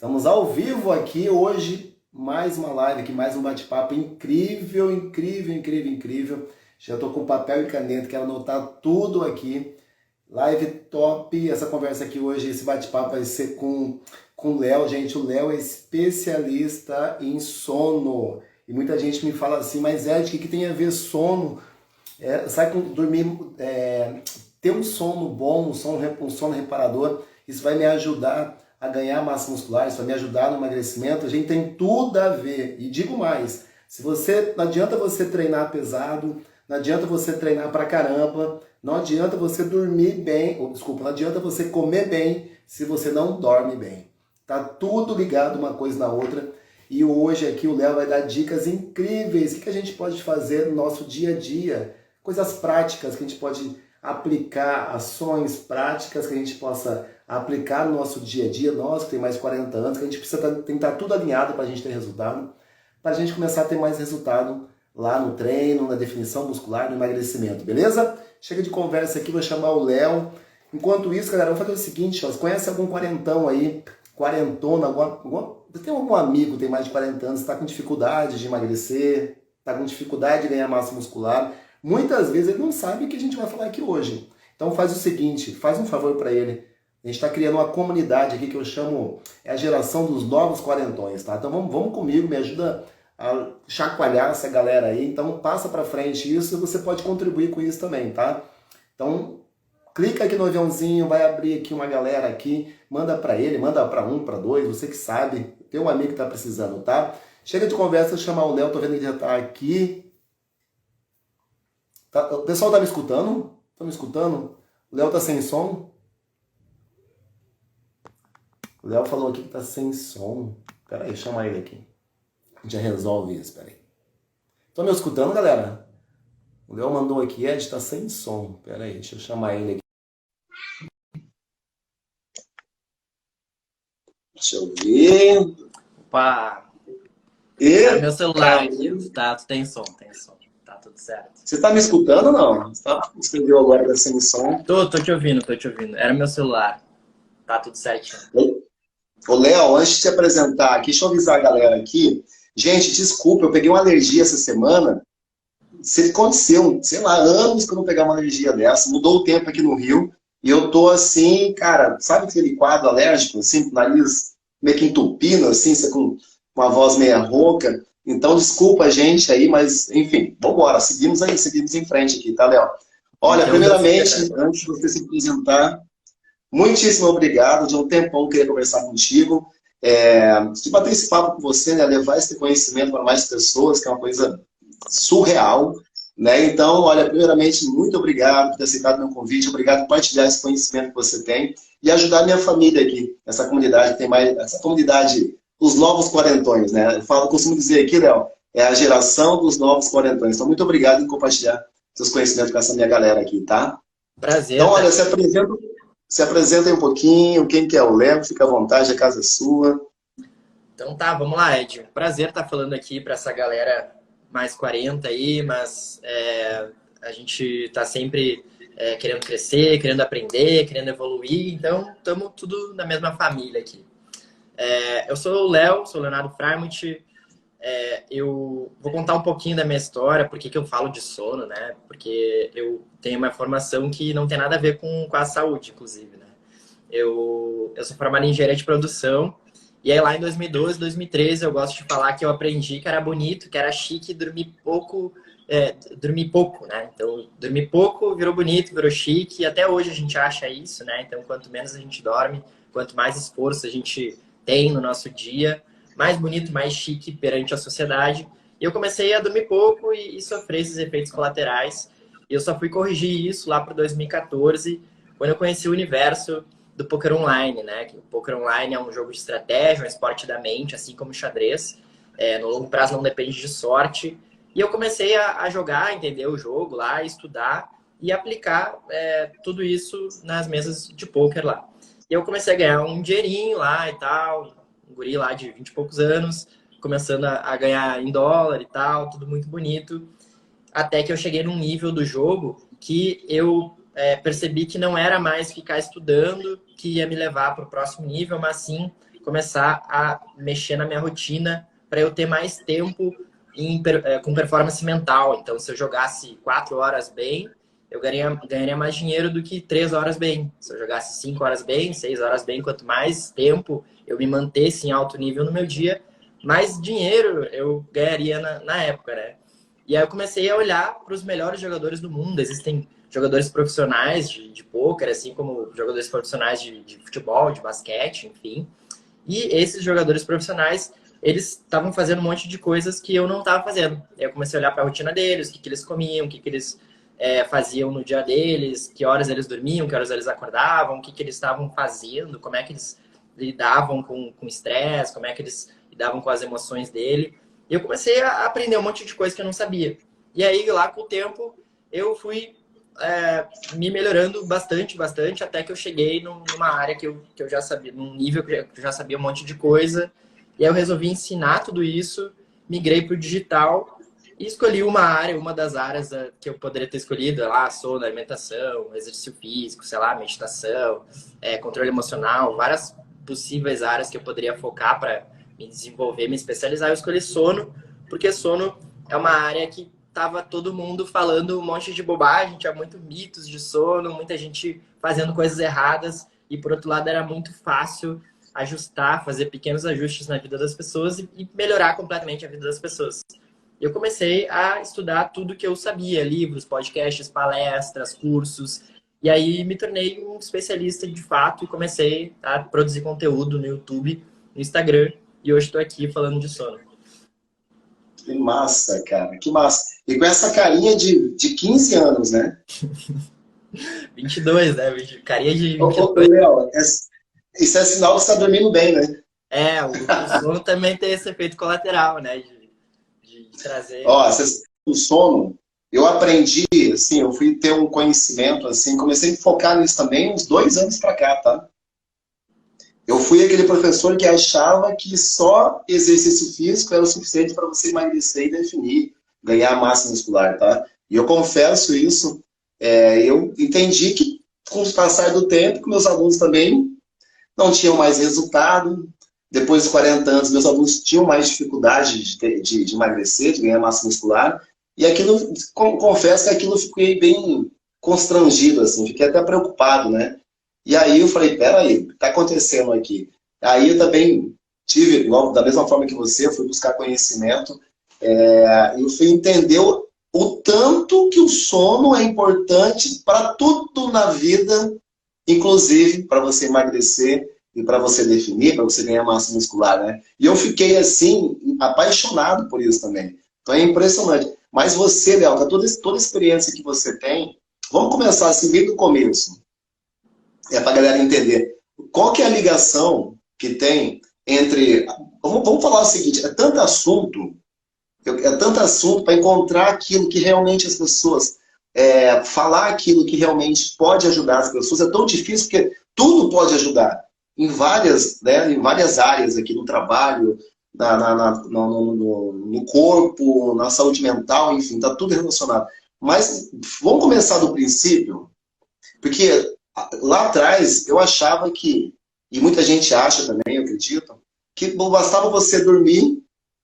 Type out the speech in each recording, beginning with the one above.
Estamos ao vivo aqui hoje, mais uma live aqui, mais um bate-papo incrível, incrível, incrível, incrível. Já estou com papel e caneta, quero anotar tudo aqui. Live top, essa conversa aqui hoje, esse bate-papo vai ser com o Léo, gente. O Léo é especialista em sono. E muita gente me fala assim, mas Ed, o que tem a ver sono? Sabe com dormir, ter um sono bom, um sono reparador, isso vai me ajudar a ganhar massa muscular, isso vai me ajudar no emagrecimento. A gente tem tudo a ver. E digo mais, não adianta você treinar pesado, não adianta você treinar pra caramba, não adianta você dormir bem, não adianta você comer bem se você não dorme bem. Tá tudo ligado uma coisa na outra. E hoje aqui o Léo vai dar dicas incríveis, o que a gente pode fazer no nosso dia a dia, coisas práticas que a gente pode aplicar, ações práticas que a gente possa aplicar no nosso dia a dia, nós que tem mais de 40 anos, que a gente precisa tentar tudo alinhado para a gente ter resultado, para a gente começar a ter mais resultado lá no treino, na definição muscular, no emagrecimento, beleza? Chega de conversa aqui, vou chamar o Léo. Enquanto isso, galera, vamos fazer o seguinte, ó, conhece algum quarentão aí, quarentona, tem algum amigo que tem mais de 40 anos, está com dificuldade de emagrecer, está com dificuldade de ganhar massa muscular, muitas vezes ele não sabe o que a gente vai falar aqui hoje. Então faz o seguinte, faz um favor para ele. A gente está criando uma comunidade aqui que eu chamo, é a geração dos novos quarentões, tá? Então vamos comigo, me ajuda a chacoalhar essa galera aí. Então passa para frente isso e você pode contribuir com isso também, tá? Então clica aqui no aviãozinho, vai abrir aqui uma galera aqui, manda para ele, manda para um, para dois, você que sabe, tem um amigo que tá precisando, tá? Chega de conversa, chamar o Léo, tô vendo que ele já tá aqui. Tá, o pessoal tá me escutando? Tá me escutando? O Léo tá sem som? O Léo falou aqui que tá sem som. Pera aí, chama ele aqui. A gente já resolve isso, pera aí. Estão me escutando, galera? O Léo mandou aqui, Ed, tá sem som. Pera aí, deixa eu chamar ele aqui. Deixa eu ver. Opa! E, Meu celular aqui, tá, tu tem som, tá tudo certo. você tá me escutando ou não? Você escreveu agora da sem som. Tô te ouvindo. Era meu celular, tá tudo certinho. Ô, Léo, antes de se apresentar aqui, deixa eu avisar a galera aqui. Gente, desculpa, eu peguei uma alergia essa semana. Se aconteceu, sei lá, anos que eu não pegar uma alergia dessa. Mudou o tempo aqui no Rio. E eu tô assim, cara, sabe aquele quadro alérgico, assim, com o nariz meio que entupindo, assim, você com uma voz meio rouca. Então, desculpa a gente aí, mas, enfim, vambora, seguimos aí, seguimos em frente aqui, tá, Léo? Olha, Então, primeiramente, antes de você se apresentar, muitíssimo obrigado, de um tempão queria conversar contigo. De bater esse papo com você, né, levar esse conhecimento para mais pessoas, que é uma coisa surreal. Né? Então, olha, primeiramente, muito obrigado por ter aceitado meu convite, obrigado por partilhar esse conhecimento que você tem e ajudar a minha família aqui, essa comunidade, essa comunidade, os novos quarentões, né? Costumo dizer aqui, Léo, é a geração dos novos quarentões. Então, muito obrigado em compartilhar seus conhecimentos com essa minha galera aqui, tá? Prazer. Então, olha, se apresenta aí um pouquinho, quem que é o Léo, fica à vontade, a casa é sua. Então tá, vamos lá, Ed. Prazer estar falando aqui para essa galera mais 40 aí, mas a gente tá sempre querendo crescer, querendo aprender, querendo evoluir, então estamos tudo na mesma família aqui. Eu sou o Léo, sou o Leonardo Freimut. Eu vou contar um pouquinho da minha história, por que eu falo de sono, né? Porque eu tenho uma formação que não tem nada a ver com a saúde, inclusive, né? Eu sou formado em engenharia de produção. E aí lá em 2012, 2013, eu gosto de falar que eu aprendi que era bonito, que era chique dormir pouco, né? Então, dormir pouco virou bonito, virou chique, e até hoje a gente acha isso, né? Então, quanto menos a gente dorme, quanto mais esforço a gente tem no nosso dia, mais bonito, mais chique perante a sociedade. E eu comecei a dormir pouco e sofrer esses efeitos colaterais. E eu só fui corrigir isso lá para 2014, quando eu conheci o universo do poker online, né? O poker online é um jogo de estratégia, um esporte da mente, assim como o xadrez. No longo prazo não depende de sorte. E eu comecei a jogar, entender o jogo lá, estudar e aplicar tudo isso nas mesas de poker lá. E eu comecei a ganhar um dinheirinho lá e tal, um guri lá de 20 e poucos anos, começando a ganhar em dólar e tal, tudo muito bonito. Até que eu cheguei num nível do jogo que eu percebi que não era mais ficar estudando que ia me levar para o próximo nível, mas sim começar a mexer na minha rotina para eu ter mais tempo com performance mental. Então, se eu jogasse 4 horas bem, eu ganharia mais dinheiro do que 3 horas bem. Se eu jogasse 5 horas bem, 6 horas bem, quanto mais tempo eu me mantesse em alto nível no meu dia, mais dinheiro eu ganharia na época, né? E aí eu comecei a olhar para os melhores jogadores do mundo. Existem jogadores profissionais de pôquer, assim como jogadores profissionais de futebol, de basquete, enfim. E esses jogadores profissionais, eles estavam fazendo um monte de coisas que eu não estava fazendo. Eu comecei a olhar para a rotina deles, o que eles comiam, o que eles faziam no dia deles, que horas eles dormiam, que horas eles acordavam, o que eles estavam fazendo, como é que eles lidavam com estresse, como é que eles lidavam com as emoções dele. E eu comecei a aprender um monte de coisa que eu não sabia. E aí, lá com o tempo, eu fui me melhorando bastante, até que eu cheguei numa área que eu já sabia, num nível que eu já sabia um monte de coisa. E aí eu resolvi ensinar tudo isso, migrei para o digital e escolhi uma área, uma das áreas que eu poderia ter escolhido, lá, sono, alimentação, exercício físico, sei lá, meditação, controle emocional, várias possíveis áreas que eu poderia focar para me desenvolver, me especializar. Eu escolhi sono, porque sono é uma área que tava todo mundo falando um monte de bobagem, tinha muito mitos de sono, muita gente fazendo coisas erradas, e por outro lado era muito fácil ajustar, fazer pequenos ajustes na vida das pessoas e melhorar completamente a vida das pessoas. Eu comecei a estudar tudo que eu sabia, livros, podcasts, palestras, cursos, e aí me tornei um especialista de fato e comecei a produzir conteúdo no YouTube, no Instagram, e hoje estou aqui falando de sono. Que massa, cara, que massa. E com essa carinha de 15 anos, né? 22, né? Carinha de Ô, 22. Léo, isso é sinal que você está dormindo bem, né? O sono também tem esse efeito colateral, né? De trazer. Ó, o sono, eu aprendi, assim, eu fui ter um conhecimento, assim, comecei a focar nisso também uns 2 anos pra cá, tá? Eu fui aquele professor que achava que só exercício físico era o suficiente para você emagrecer e definir, ganhar massa muscular, tá? E eu confesso isso, eu entendi que com o passar do tempo, meus alunos também não tinham mais resultado. Depois dos 40 anos, meus alunos tinham mais dificuldade de emagrecer, de ganhar massa muscular. E aquilo, confesso que aquilo fiquei bem constrangido, assim, fiquei até preocupado, né? E aí eu falei, peraí, o que está acontecendo aqui? Aí eu também tive, igual, da mesma forma que você, eu fui buscar conhecimento, eu fui entender o tanto que o sono é importante para tudo na vida, inclusive para você emagrecer e para você definir, para você ganhar massa muscular, né? E eu fiquei, assim, apaixonado por isso também. Então é impressionante. Mas você, Léo, toda a experiência que você tem, vamos começar assim, bem do começo. Para a galera entender. Qual que é a ligação que tem entre... Vamos falar o seguinte, é tanto assunto para encontrar aquilo que realmente as pessoas... falar aquilo que realmente pode ajudar as pessoas é tão difícil, porque tudo pode ajudar. Em várias, né, em várias áreas aqui, no trabalho, no corpo, na saúde mental, enfim, está tudo relacionado. Mas vamos começar do princípio, porque lá atrás eu achava que, e muita gente acha também, eu acredito, que bastava você dormir,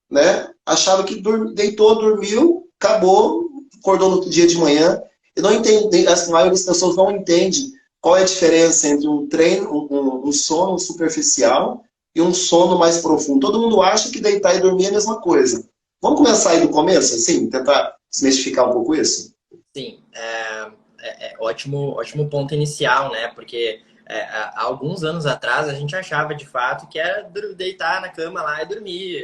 né? Achava que deitou, dormiu, acabou, acordou no outro dia de manhã. Eu não entendi, a maioria das pessoas não entende qual é a diferença entre um treino, um sono superficial e um sono mais profundo. Todo mundo acha que deitar e dormir é a mesma coisa. Vamos começar aí do começo, assim, tentar desmistificar um pouco isso? Sim, ótimo ponto inicial, né? Porque há alguns anos atrás a gente achava de fato que era deitar na cama lá e dormir.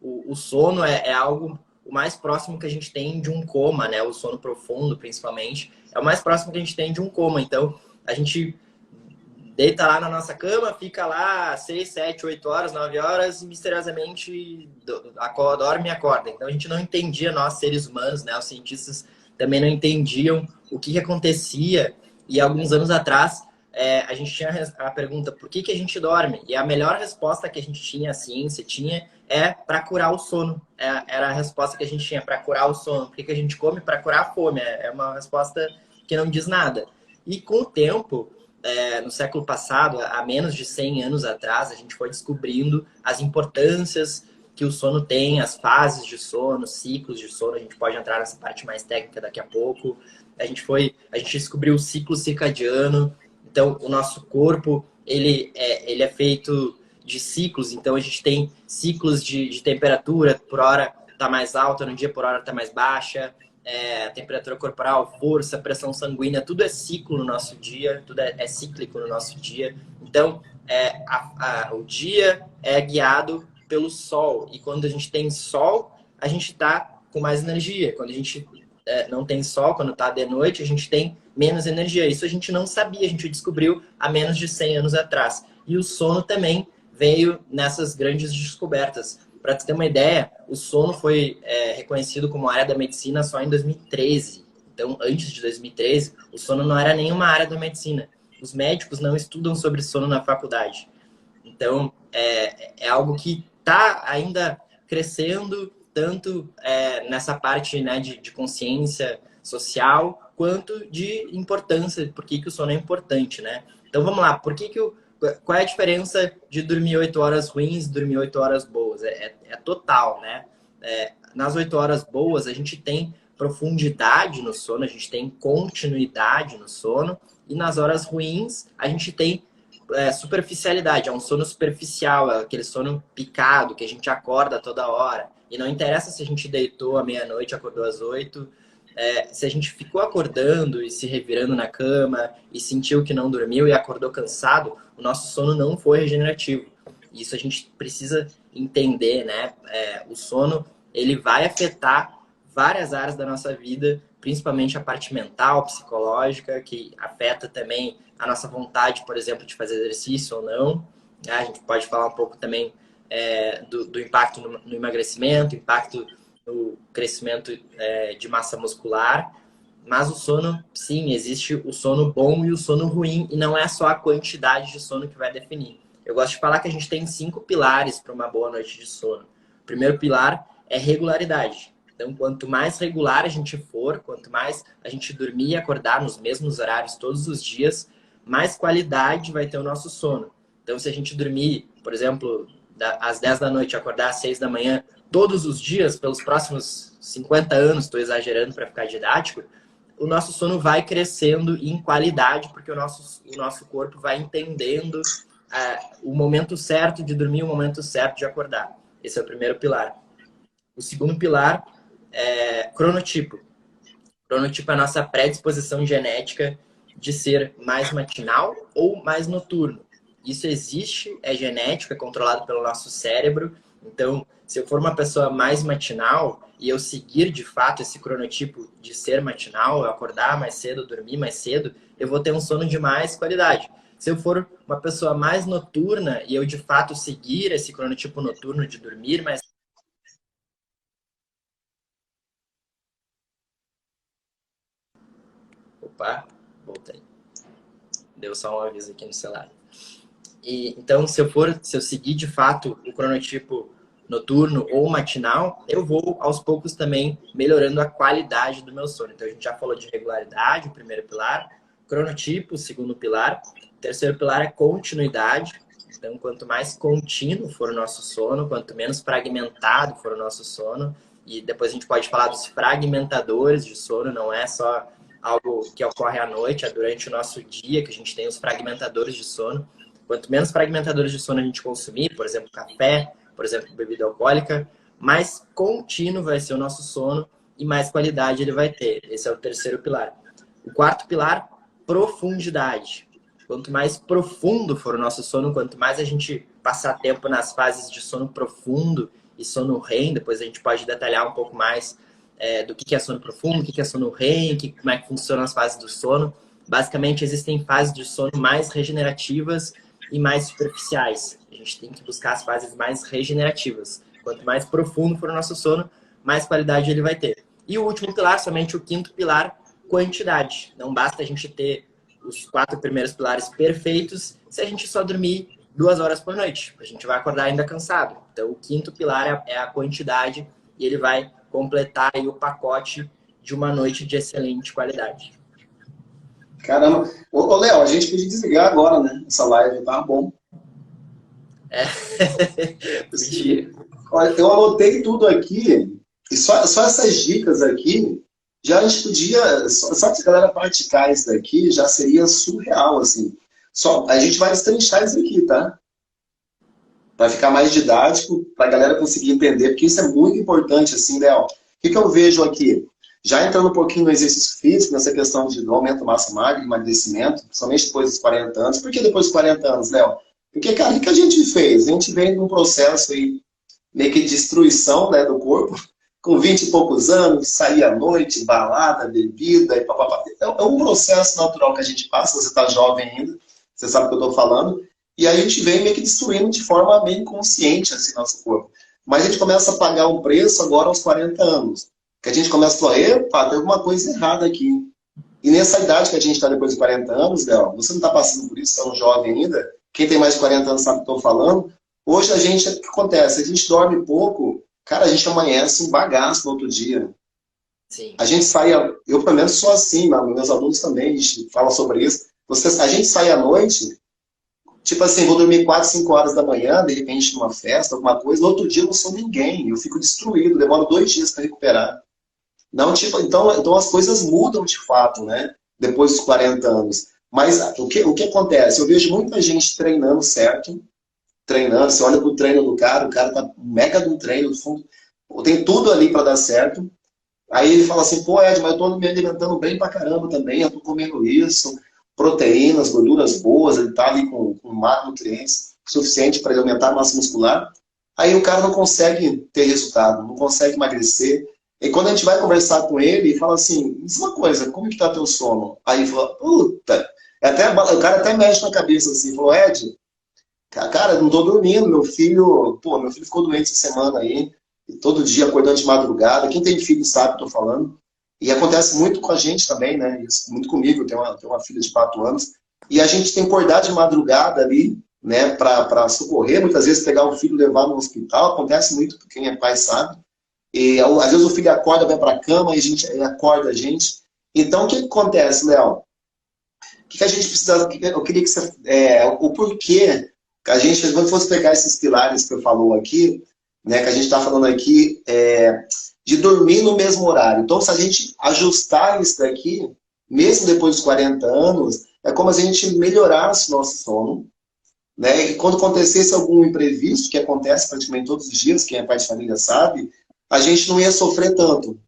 O sono é algo o mais próximo que a gente tem de um coma, né? O sono profundo, principalmente, é o mais próximo que a gente tem de um coma. Então, a gente deita lá na nossa cama, fica lá 6, 7, 8 horas, 9 horas e misteriosamente dorme e acorda. Então, a gente não entendia, nós seres humanos, né? Os cientistas também não entendiam o que acontecia. E alguns anos atrás, a gente tinha a pergunta, por que a gente dorme? E a melhor resposta que a gente tinha, a ciência tinha, para curar o sono. Era a resposta que a gente tinha para curar o sono. Por que a gente come? Para curar a fome. É uma resposta que não diz nada. E com o tempo, no século passado, há menos de 100 anos atrás, a gente foi descobrindo as importâncias que o sono tem, as fases de sono, ciclos de sono. A gente pode entrar nessa parte mais técnica daqui a pouco. A gente descobriu o ciclo circadiano. Então, o nosso corpo, ele é feito de ciclos. Então, a gente tem ciclos de temperatura, por hora está mais alta, no dia por hora está mais baixa. Temperatura corporal, força, pressão sanguínea, tudo é ciclo no nosso dia, tudo é cíclico no nosso dia. Então, o dia é guiado pelo sol. E quando a gente tem sol, a gente está com mais energia. Quando a gente não tem sol, quando está de noite, a gente tem menos energia. Isso a gente não sabia, a gente descobriu há menos de 100 anos atrás. E o sono também veio nessas grandes descobertas. Para te ter uma ideia, o sono foi reconhecido como área da medicina só em 2013. Então, antes de 2013, o sono não era nenhuma área da medicina. Os médicos não estudam sobre sono na faculdade. Então, é algo que está ainda crescendo, tanto nessa parte, né, de consciência social, quanto de importância, por que o sono é importante, né? Então, vamos lá, qual é a diferença de dormir 8 horas ruins e dormir 8 horas boas? É total, né? Nas 8 horas boas, a gente tem profundidade no sono, a gente tem continuidade no sono, e nas horas ruins, a gente tem superficialidade, é um sono superficial, é aquele sono picado, que a gente acorda toda hora. E não interessa se a gente deitou à meia-noite, acordou às 8. Se a gente ficou acordando e se revirando na cama e sentiu que não dormiu e acordou cansado, o nosso sono não foi regenerativo. Isso a gente precisa entender, né? O sono, ele vai afetar várias áreas da nossa vida, principalmente a parte mental, psicológica, que afeta também a nossa vontade, por exemplo, de fazer exercício ou não. A gente pode falar um pouco também do impacto no emagrecimento, impacto no crescimento de massa muscular. Mas o sono, sim, existe o sono bom e o sono ruim, e não é só a quantidade de sono que vai definir. Eu gosto de falar que a gente tem 5 pilares para uma boa noite de sono. O primeiro pilar é regularidade. Então, quanto mais regular a gente for, quanto mais a gente dormir e acordar nos mesmos horários todos os dias, mais qualidade vai ter o nosso sono. Então, se a gente dormir, por exemplo, às 10 da noite e acordar às 6 da manhã todos os dias, pelos próximos 50 anos, estou exagerando para ficar didático, o nosso sono vai crescendo em qualidade, porque o nosso corpo vai entendendo o momento certo de dormir, o momento certo de acordar. Esse é o primeiro pilar. O segundo pilar é cronotipo. Cronotipo é a nossa predisposição genética de ser mais matinal ou mais noturno. Isso existe, é genético, é controlado pelo nosso cérebro. Então, se eu for uma pessoa mais matinal e eu seguir de fato esse cronotipo de ser matinal, eu acordar mais cedo, dormir mais cedo, eu vou ter um sono de mais qualidade. Se eu for uma pessoa mais noturna e eu de fato seguir esse cronotipo noturno de dormir mais... Opa, voltei. Deu só um aviso aqui no celular. Então, se eu seguir de fato o cronotipo noturno ou matinal, eu vou aos poucos também melhorando a qualidade do meu sono. Então, a gente já falou de regularidade, o primeiro pilar, cronotipo, o segundo pilar, o terceiro pilar é continuidade. Então, quanto mais contínuo for o nosso sono, quanto menos fragmentado for o nosso sono, e depois a gente pode falar dos fragmentadores de sono, não é só algo que ocorre à noite, é durante o nosso dia que a gente tem os fragmentadores de sono. Quanto menos fragmentadores de sono a gente consumir, por exemplo, café, por exemplo, bebida alcoólica, mais contínuo vai ser o nosso sono e mais qualidade ele vai ter. Esse é o terceiro pilar. O quarto pilar, profundidade. Quanto mais profundo for o nosso sono, quanto mais a gente passar tempo nas fases de sono profundo e sono REM, depois a gente pode detalhar um pouco mais do que é sono profundo, o que é sono REM, como é que funcionam as fases do sono. Basicamente, existem fases de sono mais regenerativas e mais superficiais. A gente tem que buscar as fases mais regenerativas. Quanto mais profundo for o nosso sono, mais qualidade ele vai ter. E o último pilar, somente o quinto pilar, quantidade. Não basta a gente ter os 4 primeiros pilares perfeitos se a gente só dormir 2 horas por noite. A gente vai acordar ainda cansado. Então, o quinto pilar é a quantidade e ele vai completar aí o pacote de uma noite de excelente qualidade. Caramba. Ô, Léo, a gente podia desligar agora, né? Essa live, tá bom. É. Sim. Mentira. Olha, eu anotei tudo aqui, e só essas dicas aqui, já a gente podia, só se a galera praticar isso daqui, já seria surreal, assim. Só, a gente vai destrinchar isso aqui, tá? Vai ficar mais didático, para a galera conseguir entender, porque isso é muito importante, assim, Léo. O que eu vejo aqui? Já entrando um pouquinho no exercício físico, nessa questão de aumento de massa magra, emagrecimento, principalmente depois dos 40 anos. Por que depois dos 40 anos, Léo? Porque, cara, o que a gente fez? A gente vem de um processo aí meio que destruição, né, do corpo, com 20 e poucos anos, sair à noite, balada, bebida e papapá. É um processo natural que a gente passa, você está jovem ainda, você sabe o que eu estou falando, e aí a gente vem meio que destruindo de forma meio inconsciente assim, nosso corpo. Mas a gente começa a pagar um preço agora aos 40 anos, que a gente começa a falar, epa, tem alguma coisa errada aqui. E nessa idade que a gente está depois de 40 anos, Léo, você não está passando por isso, você é um jovem ainda, quem tem mais de 40 anos sabe o que eu estou falando. Hoje a gente, o que acontece? A gente dorme pouco, cara, a gente amanhece um bagaço no outro dia. Sim. A gente sai, eu pelo menos sou assim, mas meus alunos também, a gente fala sobre isso. A gente sai à noite, tipo assim, vou dormir 4, 5 horas da manhã, de repente numa festa, alguma coisa, no outro dia eu não sou ninguém, eu fico destruído, demoro 2 dias para recuperar. Não, tipo, então as coisas mudam de fato, né? Depois dos 40 anos. Mas o que acontece? Eu vejo muita gente treinando certo, treinando, você olha pro treino do cara, o cara tá mega de um treino, no fundo, tem tudo ali para dar certo. Aí ele fala assim, pô, Ed, mas eu tô me alimentando bem pra caramba também, eu tô comendo isso, proteínas, gorduras boas, ele tá ali com macronutrientes suficiente para ele aumentar a massa muscular. Aí o cara não consegue ter resultado, não consegue emagrecer. E quando a gente vai conversar com ele, ele fala assim, diz uma coisa, como que tá teu sono? Aí ele fala, puta, o cara até mexe na cabeça assim, falou, Ed, cara, não tô dormindo, meu filho ficou doente essa semana aí, e todo dia acordando de madrugada, quem tem filho sabe o que eu tô falando, e acontece muito com a gente também, né, isso, muito comigo, eu tenho uma filha de 4 anos, e a gente tem que acordar de madrugada ali, né, para socorrer, muitas vezes pegar o filho e levar no hospital, acontece muito, quem é pai sabe, e às vezes o filho acorda, vai para a cama, e a gente acorda a gente, então o que acontece, Léo? O que a gente precisa, eu queria que você, o porquê, a gente, quando fosse pegar esses pilares que eu falou aqui, né, que a gente está falando aqui, de dormir no mesmo horário. Então, se a gente ajustar isso daqui, mesmo depois dos 40 anos, é como se a gente melhorasse o nosso sono, né, e quando acontecesse algum imprevisto, que acontece praticamente todos os dias, quem é pai de família sabe, a gente não ia sofrer tanto.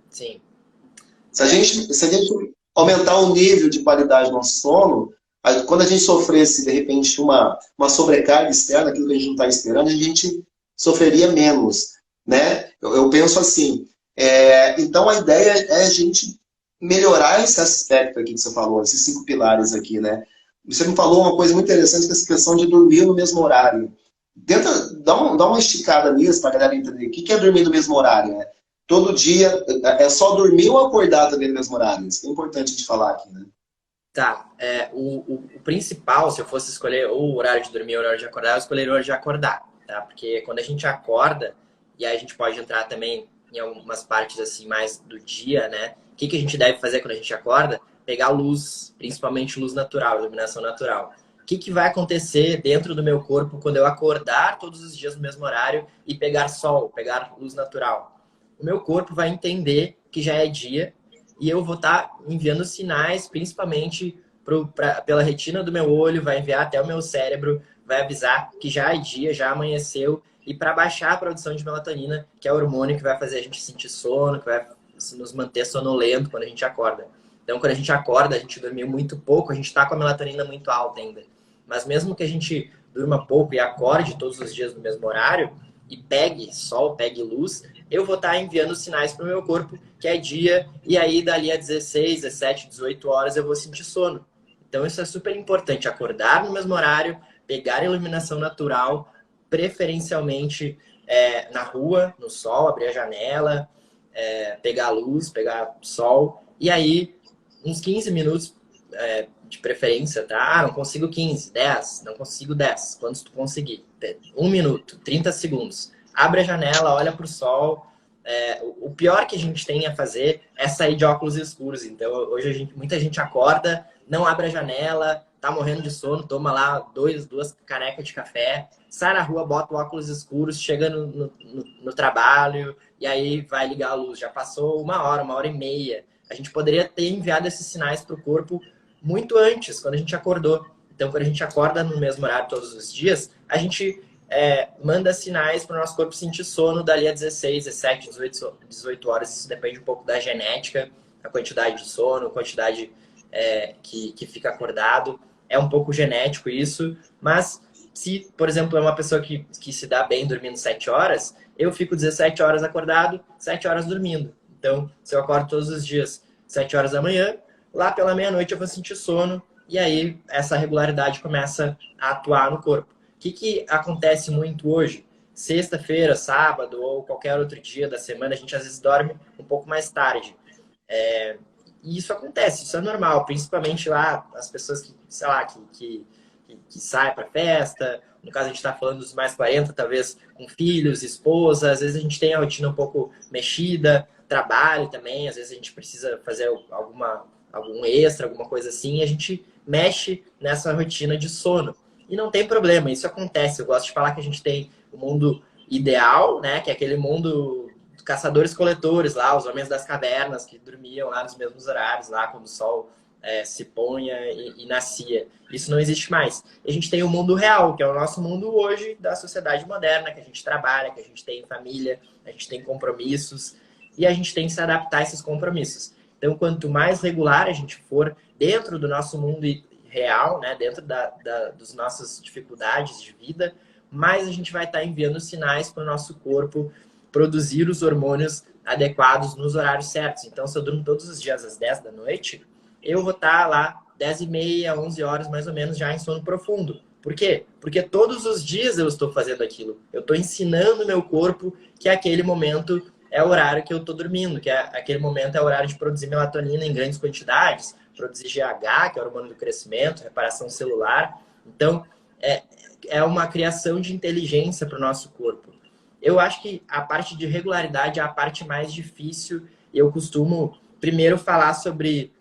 Sim. Se a gente aumentar o nível de qualidade do nosso sono, quando a gente sofresse, de repente, uma sobrecarga externa, aquilo que a gente não está esperando, a gente sofreria menos, né? Eu penso assim. Então, a ideia é a gente melhorar esse aspecto aqui que você falou, esses 5 pilares aqui, né? Você me falou uma coisa muito interessante, que é essa questão de dormir no mesmo horário. Dá uma esticada nisso para a galera entender. O que é dormir no mesmo horário, né? Todo dia, é só dormir ou acordar também no mesmo horário? Isso que é importante de falar aqui, né? Tá. O principal, se eu fosse escolher ou o horário de dormir ou o horário de acordar, eu escolheria o horário de acordar, tá? Porque quando a gente acorda, e aí a gente pode entrar também em algumas partes assim mais do dia, né? O que a gente deve fazer quando a gente acorda? Pegar luz, principalmente luz natural, iluminação natural. O que vai acontecer dentro do meu corpo quando eu acordar todos os dias no mesmo horário e pegar sol, pegar luz natural? O meu corpo vai entender que já é dia e eu vou estar enviando sinais, principalmente pela retina do meu olho, vai enviar até o meu cérebro, vai avisar que já é dia, já amanheceu, e para baixar a produção de melatonina, que é o hormônio que vai fazer a gente sentir sono, que vai nos manter sonolento quando a gente acorda. Então, quando a gente acorda, a gente dormiu muito pouco, a gente está com a melatonina muito alta ainda. Mas mesmo que a gente durma pouco e acorde todos os dias no mesmo horário, e pegue sol, pegue luz, eu vou estar enviando sinais para o meu corpo que é dia, e aí dali a 16, 17, 18 horas eu vou sentir sono. Então isso é super importante, acordar no mesmo horário, pegar iluminação natural, preferencialmente na rua, no sol, abrir a janela, pegar luz, pegar sol, e aí uns 15 minutos de preferência, tá? Ah, não consigo 15, 10, não consigo 10. Quantos tu conseguir? 1 minuto, 30 segundos. Abre a janela, olha pro sol, O pior que a gente tem a fazer é sair de óculos escuros. Então, hoje muita gente acorda, não abre a janela, tá morrendo de sono, toma lá duas canecas de café, sai na rua, bota o óculos escuros, chega no trabalho e aí vai ligar a luz. Já passou 1 hora e meia. A gente poderia ter enviado esses sinais para o corpo muito antes, quando a gente acordou. Então, quando a gente acorda no mesmo horário todos os dias, a gente manda sinais para o nosso corpo sentir sono dali a 16, 17, 18 horas. Isso depende um pouco da genética, a quantidade de sono, a quantidade que fica acordado. É um pouco genético isso, mas se, por exemplo, é uma pessoa que se dá bem dormindo 7 horas, eu fico 17 horas acordado, 7 horas dormindo. Então, se eu acordo todos os dias 7 horas da manhã, lá pela meia-noite eu vou sentir sono e aí essa regularidade começa a atuar no corpo. O que acontece muito hoje? Sexta-feira, sábado ou qualquer outro dia da semana, a gente às vezes dorme um pouco mais tarde. E isso acontece, isso é normal, principalmente lá as pessoas que, sei lá, que saem para festa. No caso, a gente está falando dos mais 40, talvez com filhos, esposa. Às vezes a gente tem a rotina um pouco mexida, trabalho também. Às vezes a gente precisa fazer algum extra, alguma coisa assim. E a gente mexe nessa rotina de sono. E não tem problema, isso acontece. Eu gosto de falar que a gente tem o mundo ideal, né? Que é aquele mundo dos caçadores-coletores lá, os homens das cavernas que dormiam lá nos mesmos horários, lá quando o sol se ponha e nascia. Isso não existe mais. E a gente tem o mundo real, que é o nosso mundo hoje da sociedade moderna, que a gente trabalha, que a gente tem família, a gente tem compromissos e a gente tem que se adaptar a esses compromissos. Então, quanto mais regular a gente for dentro do nosso mundo real, né, dentro das nossas dificuldades de vida, mais a gente vai estar enviando sinais para o nosso corpo produzir os hormônios adequados nos horários certos. Então, se eu durmo todos os dias às 10 da noite, eu vou estar lá 10h30, 11 horas mais ou menos já em sono profundo. Por quê? Porque todos os dias eu estou fazendo aquilo. Eu estou ensinando meu corpo que aquele momento é o horário que eu estou dormindo, que aquele momento é o horário de produzir melatonina em grandes quantidades, produzir GH, que é o hormônio do crescimento, reparação celular. Então, é uma criação de inteligência para o nosso corpo. Eu acho que a parte de regularidade é a parte mais difícil e eu costumo primeiro falar sobre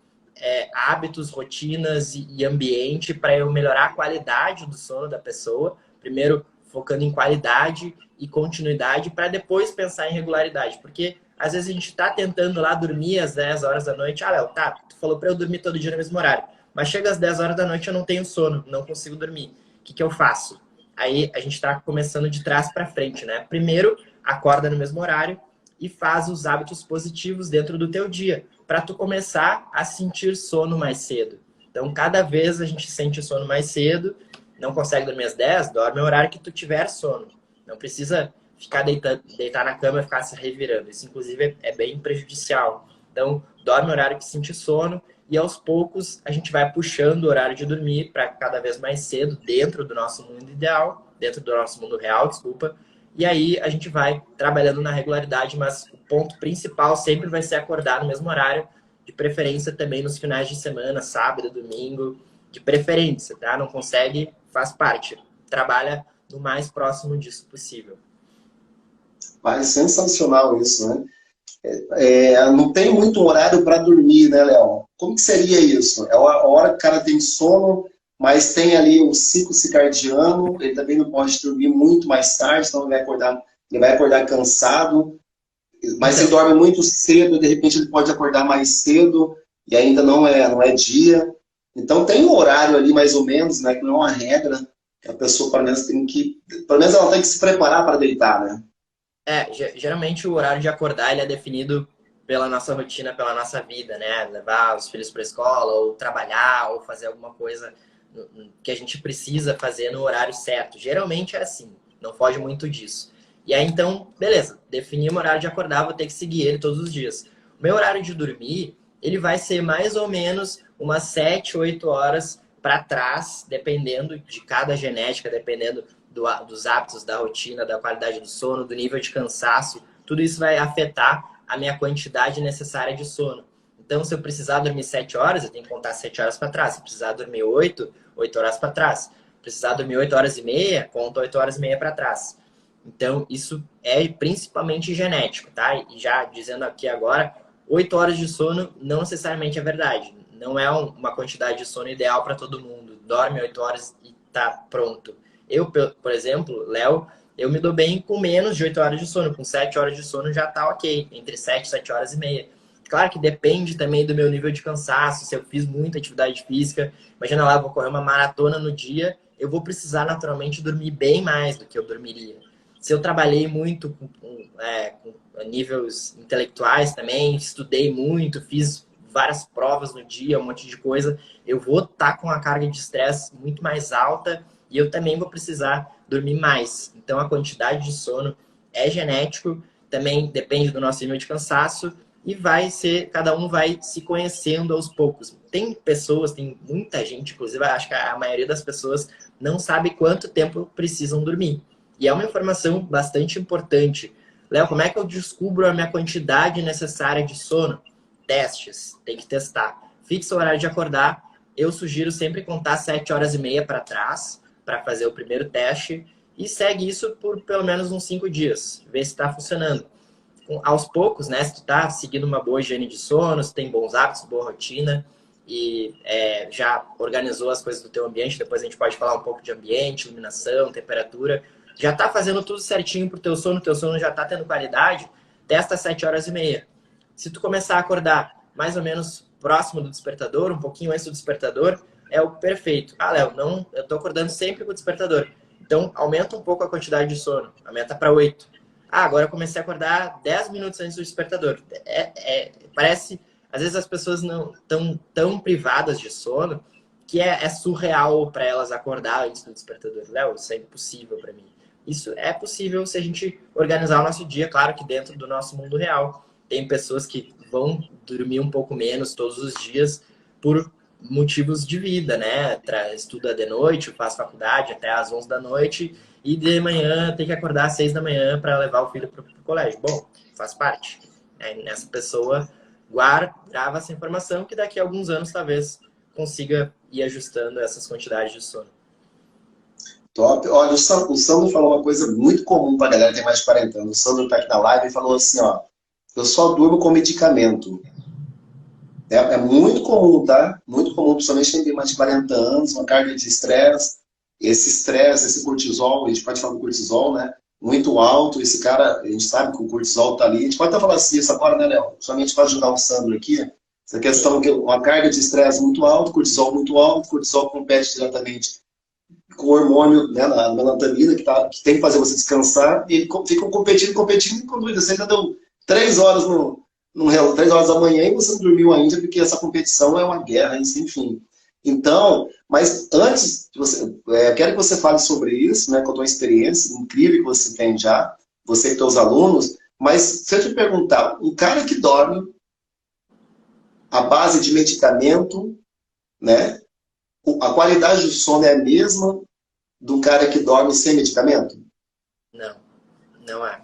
hábitos, rotinas e ambiente para eu melhorar a qualidade do sono da pessoa. Primeiro, focando em qualidade e continuidade para depois pensar em regularidade. Porque às vezes a gente está tentando lá dormir às 10 horas da noite. Ah, Léo, tá, tu falou para eu dormir todo dia no mesmo horário. Mas chega às 10 horas da noite eu não tenho sono, não consigo dormir. O que eu faço? Aí a gente está começando de trás para frente, né? Primeiro, acorda no mesmo horário e faz os hábitos positivos dentro do teu dia, para tu começar a sentir sono mais cedo. Então, cada vez a gente sente sono mais cedo, não consegue dormir às 10, dorme no horário que tu tiver sono. Não precisa ficar deitar na cama e ficar se revirando. Isso, inclusive, é bem prejudicial. Então, dorme no horário que sentir sono e, aos poucos, a gente vai puxando o horário de dormir para cada vez mais cedo, dentro do nosso mundo ideal, dentro do nosso mundo real, desculpa. E aí a gente vai trabalhando na regularidade, mas o ponto principal sempre vai ser acordar no mesmo horário, de preferência também nos finais de semana, sábado, domingo, de preferência, tá? Não consegue, faz parte. Trabalha no mais próximo disso possível. Mas sensacional isso, né? Não tem muito horário para dormir, né, Léo? Como que seria isso? É a hora que o cara tem sono, mas tem ali o ciclo circadiano, ele também não pode dormir muito mais tarde, então ele vai acordar cansado, mas se dorme muito cedo, de repente ele pode acordar mais cedo, e ainda não é dia. Então tem um horário ali mais ou menos, né, que não é uma regra, que a pessoa pelo menos ela tem que se preparar para deitar, né? Geralmente o horário de acordar ele é definido pela nossa rotina, pela nossa vida, né? Levar os filhos para a escola, ou trabalhar, ou fazer alguma coisa que a gente precisa fazer no horário certo. Geralmente é assim, não foge muito disso. E aí, então, beleza, defini o horário de acordar, vou ter que seguir ele todos os dias. O meu horário de dormir, ele vai ser mais ou menos umas 7, 8 horas para trás, dependendo de cada genética, dependendo dos hábitos, da rotina, da qualidade do sono, do nível de cansaço. Tudo isso vai afetar a minha quantidade necessária de sono. Então, se eu precisar dormir 7 horas, eu tenho que contar 7 horas para trás. Se precisar dormir 8 horas para trás. Se precisar dormir 8 horas e meia, conta 8 horas e meia para trás. Então, isso é principalmente genético, tá? E já dizendo aqui agora, 8 horas de sono não necessariamente é verdade. Não é uma quantidade de sono ideal para todo mundo. Dorme 8 horas e tá pronto. Eu, por exemplo, Léo, eu me dou bem com menos de 8 horas de sono. Com 7 horas de sono já tá ok. Entre 7 e 7 horas e meia. Claro que depende também do meu nível de cansaço. Se eu fiz muita atividade física, imagina lá, eu vou correr uma maratona no dia, eu vou precisar naturalmente dormir bem mais do que eu dormiria. Se eu trabalhei muito com níveis intelectuais também, estudei muito, fiz várias provas no dia, um monte de coisa, eu vou estar com a carga de estresse muito mais alta e eu também vou precisar dormir mais. Então, a quantidade de sono é genético, também depende do nosso nível de cansaço e vai ser, cada um vai se conhecendo aos poucos. Tem pessoas, tem muita gente, inclusive, acho que a maioria das pessoas não sabe quanto tempo precisam dormir. E é uma informação bastante importante. Léo, como é que eu descubro a minha quantidade necessária de sono? Testes, tem que testar. Fixa o horário de acordar. Eu sugiro sempre contar 7 horas e meia para trás, para fazer o primeiro teste. E segue isso por pelo menos uns 5 dias. Vê se está funcionando. Aos poucos, né? Se tu tá seguindo uma boa higiene de sono, se tem bons hábitos, boa rotina e já organizou as coisas do teu ambiente, depois a gente pode falar um pouco de ambiente, iluminação, temperatura. Já tá fazendo tudo certinho pro teu sono já tá tendo qualidade, testa 7 horas e meia. Se tu começar a acordar mais ou menos próximo do despertador, um pouquinho antes do despertador, é o perfeito. Ah, Léo, não, eu tô acordando sempre com o despertador. Então, aumenta um pouco a quantidade de sono, aumenta para 8. Ah, agora eu comecei a acordar 10 minutos antes do despertador. Parece, às vezes as pessoas não estão tão privadas de sono que é surreal para elas acordar antes do despertador. Léo, isso é impossível para mim. Isso é possível se a gente organizar o nosso dia, claro que dentro do nosso mundo real. Tem pessoas que vão dormir um pouco menos todos os dias por motivos de vida, né? Estuda de noite, faz faculdade até às 11 da noite e de manhã tem que acordar às 6 da manhã para levar o filho para o colégio. Bom, faz parte. Aí, nessa pessoa grava essa informação que daqui a alguns anos talvez consiga ir ajustando essas quantidades de sono. Top. Olha, o Sandro falou uma coisa muito comum para a galera que tem mais de 40 anos. O Sandro está aqui na live e falou assim, ó, eu só durmo com medicamento. É muito comum, tá? Muito comum, principalmente quem tem mais de 40 anos, uma carga de estresse. Esse estresse, esse cortisol, a gente pode falar do cortisol, né? Muito alto. Esse cara, a gente sabe que o cortisol tá ali. A gente pode até falar assim, isso agora, né, Léo? Somente para ajudar o Sandro aqui. Essa questão que uma carga de estresse muito alto, cortisol muito cortisol compete diretamente com o hormônio, né, na melatonina, que tem que fazer você descansar, e ficam competindo, e quando você ainda deu 3 horas no relógio, 3 horas da manhã e você não dormiu ainda, porque essa competição é uma guerra, enfim. Então, mas antes, eu quero que você fale sobre isso, né, com a tua experiência incrível que você tem já, você e teus alunos, mas se eu te perguntar, um cara que dorme à base de medicamento, né, a qualidade do sono é a mesma do cara que dorme sem medicamento? Não, não é.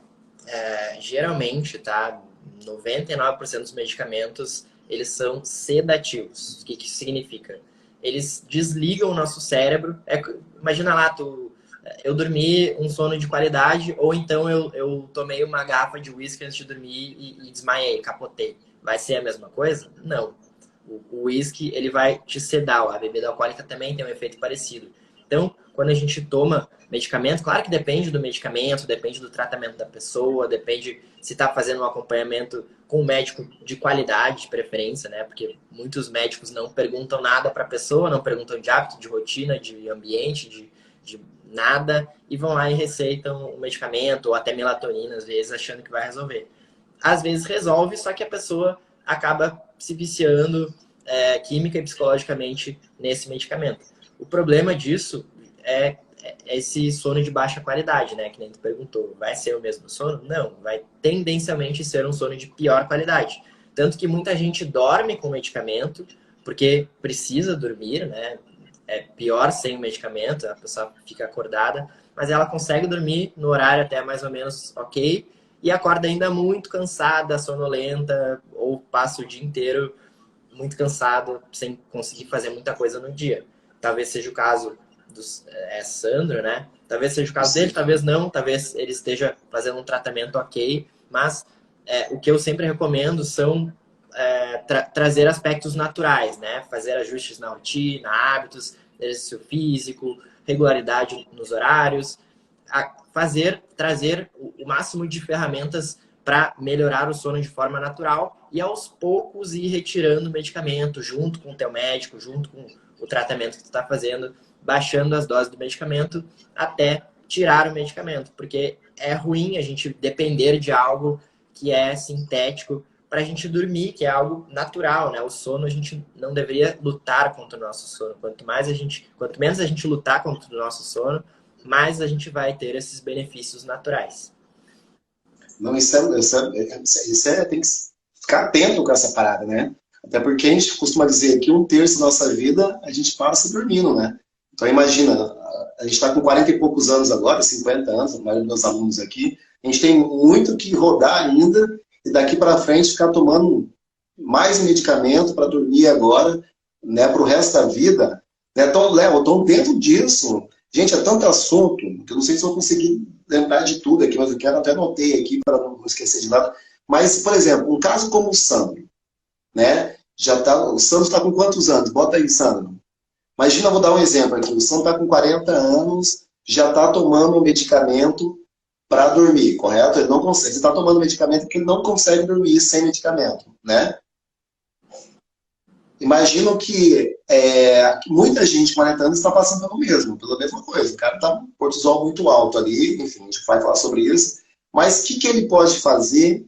Geralmente, tá? 99% dos medicamentos, eles são sedativos. O que isso significa? Eles desligam o nosso cérebro. Imagina lá, eu dormi um sono de qualidade, ou então eu tomei uma garrafa de uísque antes de dormir e desmaiei, capotei. Vai ser a mesma coisa? Não. O uísque, ele vai te sedar. A bebida alcoólica também tem um efeito parecido. Então, quando a gente toma medicamento, claro que depende do medicamento, depende do tratamento da pessoa, depende se está fazendo um acompanhamento com um médico de qualidade, de preferência, né? Porque muitos médicos não perguntam nada para a pessoa, não perguntam de hábito, de rotina, de ambiente, de nada, e vão lá e receitam o medicamento, ou até melatonina, às vezes, achando que vai resolver. Às vezes resolve, só que a pessoa acaba se viciando química e psicologicamente nesse medicamento. O problema disso é esse sono de baixa qualidade, né? Que nem tu perguntou. Vai ser o mesmo sono? Não. Vai tendencialmente ser um sono de pior qualidade. Tanto que muita gente dorme com medicamento, porque precisa dormir, né? É pior sem o medicamento, a pessoa fica acordada, mas ela consegue dormir no horário até mais ou menos ok, e acorda ainda muito cansada, sonolenta, ou passa o dia inteiro muito cansado, sem conseguir fazer muita coisa no dia. Talvez seja o caso do Sandro, né? Talvez seja o caso dele, talvez não, talvez ele esteja fazendo um tratamento ok, mas o que eu sempre recomendo são trazer aspectos naturais, né? Fazer ajustes na rotina, hábitos, exercício físico, regularidade nos horários, trazer o máximo de ferramentas para melhorar o sono de forma natural e aos poucos ir retirando o medicamento junto com o teu médico, junto com o tratamento que tu está fazendo, baixando as doses do medicamento até tirar o medicamento, porque é ruim a gente depender de algo que é sintético para a gente dormir, que é algo natural, né? O sono, a gente não deveria lutar contra o nosso sono. Quanto menos a gente lutar contra o nosso sono, mais a gente vai ter esses benefícios naturais. Não, tem que ficar atento com essa parada, né? Até porque a gente costuma dizer que 1/3 da nossa vida a gente passa dormindo, né? Então imagina, a gente está com 40 e poucos anos agora, 50 anos, a maioria dos meus alunos aqui, a gente tem muito que rodar ainda e daqui para frente ficar tomando mais medicamento para dormir agora, né, para o resto da vida. Né? Então, Léo, eu estou dentro disso. Gente, é tanto assunto que eu não sei se eu vou conseguir lembrar de tudo aqui, mas eu quero até anotei aqui para não esquecer de nada. Mas, por exemplo, um caso como o Sandro, né? O Sandro está com quantos anos? Bota aí, Sandro. Imagina, vou dar um exemplo aqui. O Sandro está com 40 anos, já está tomando um medicamento para dormir, correto? Ele não consegue. Ele está tomando medicamento porque ele não consegue dormir sem medicamento, né? Imagino que muita gente com 40 anos está passando pela mesma coisa. O cara está com cortisol muito alto ali, enfim, a gente vai falar sobre isso. Mas o que ele pode fazer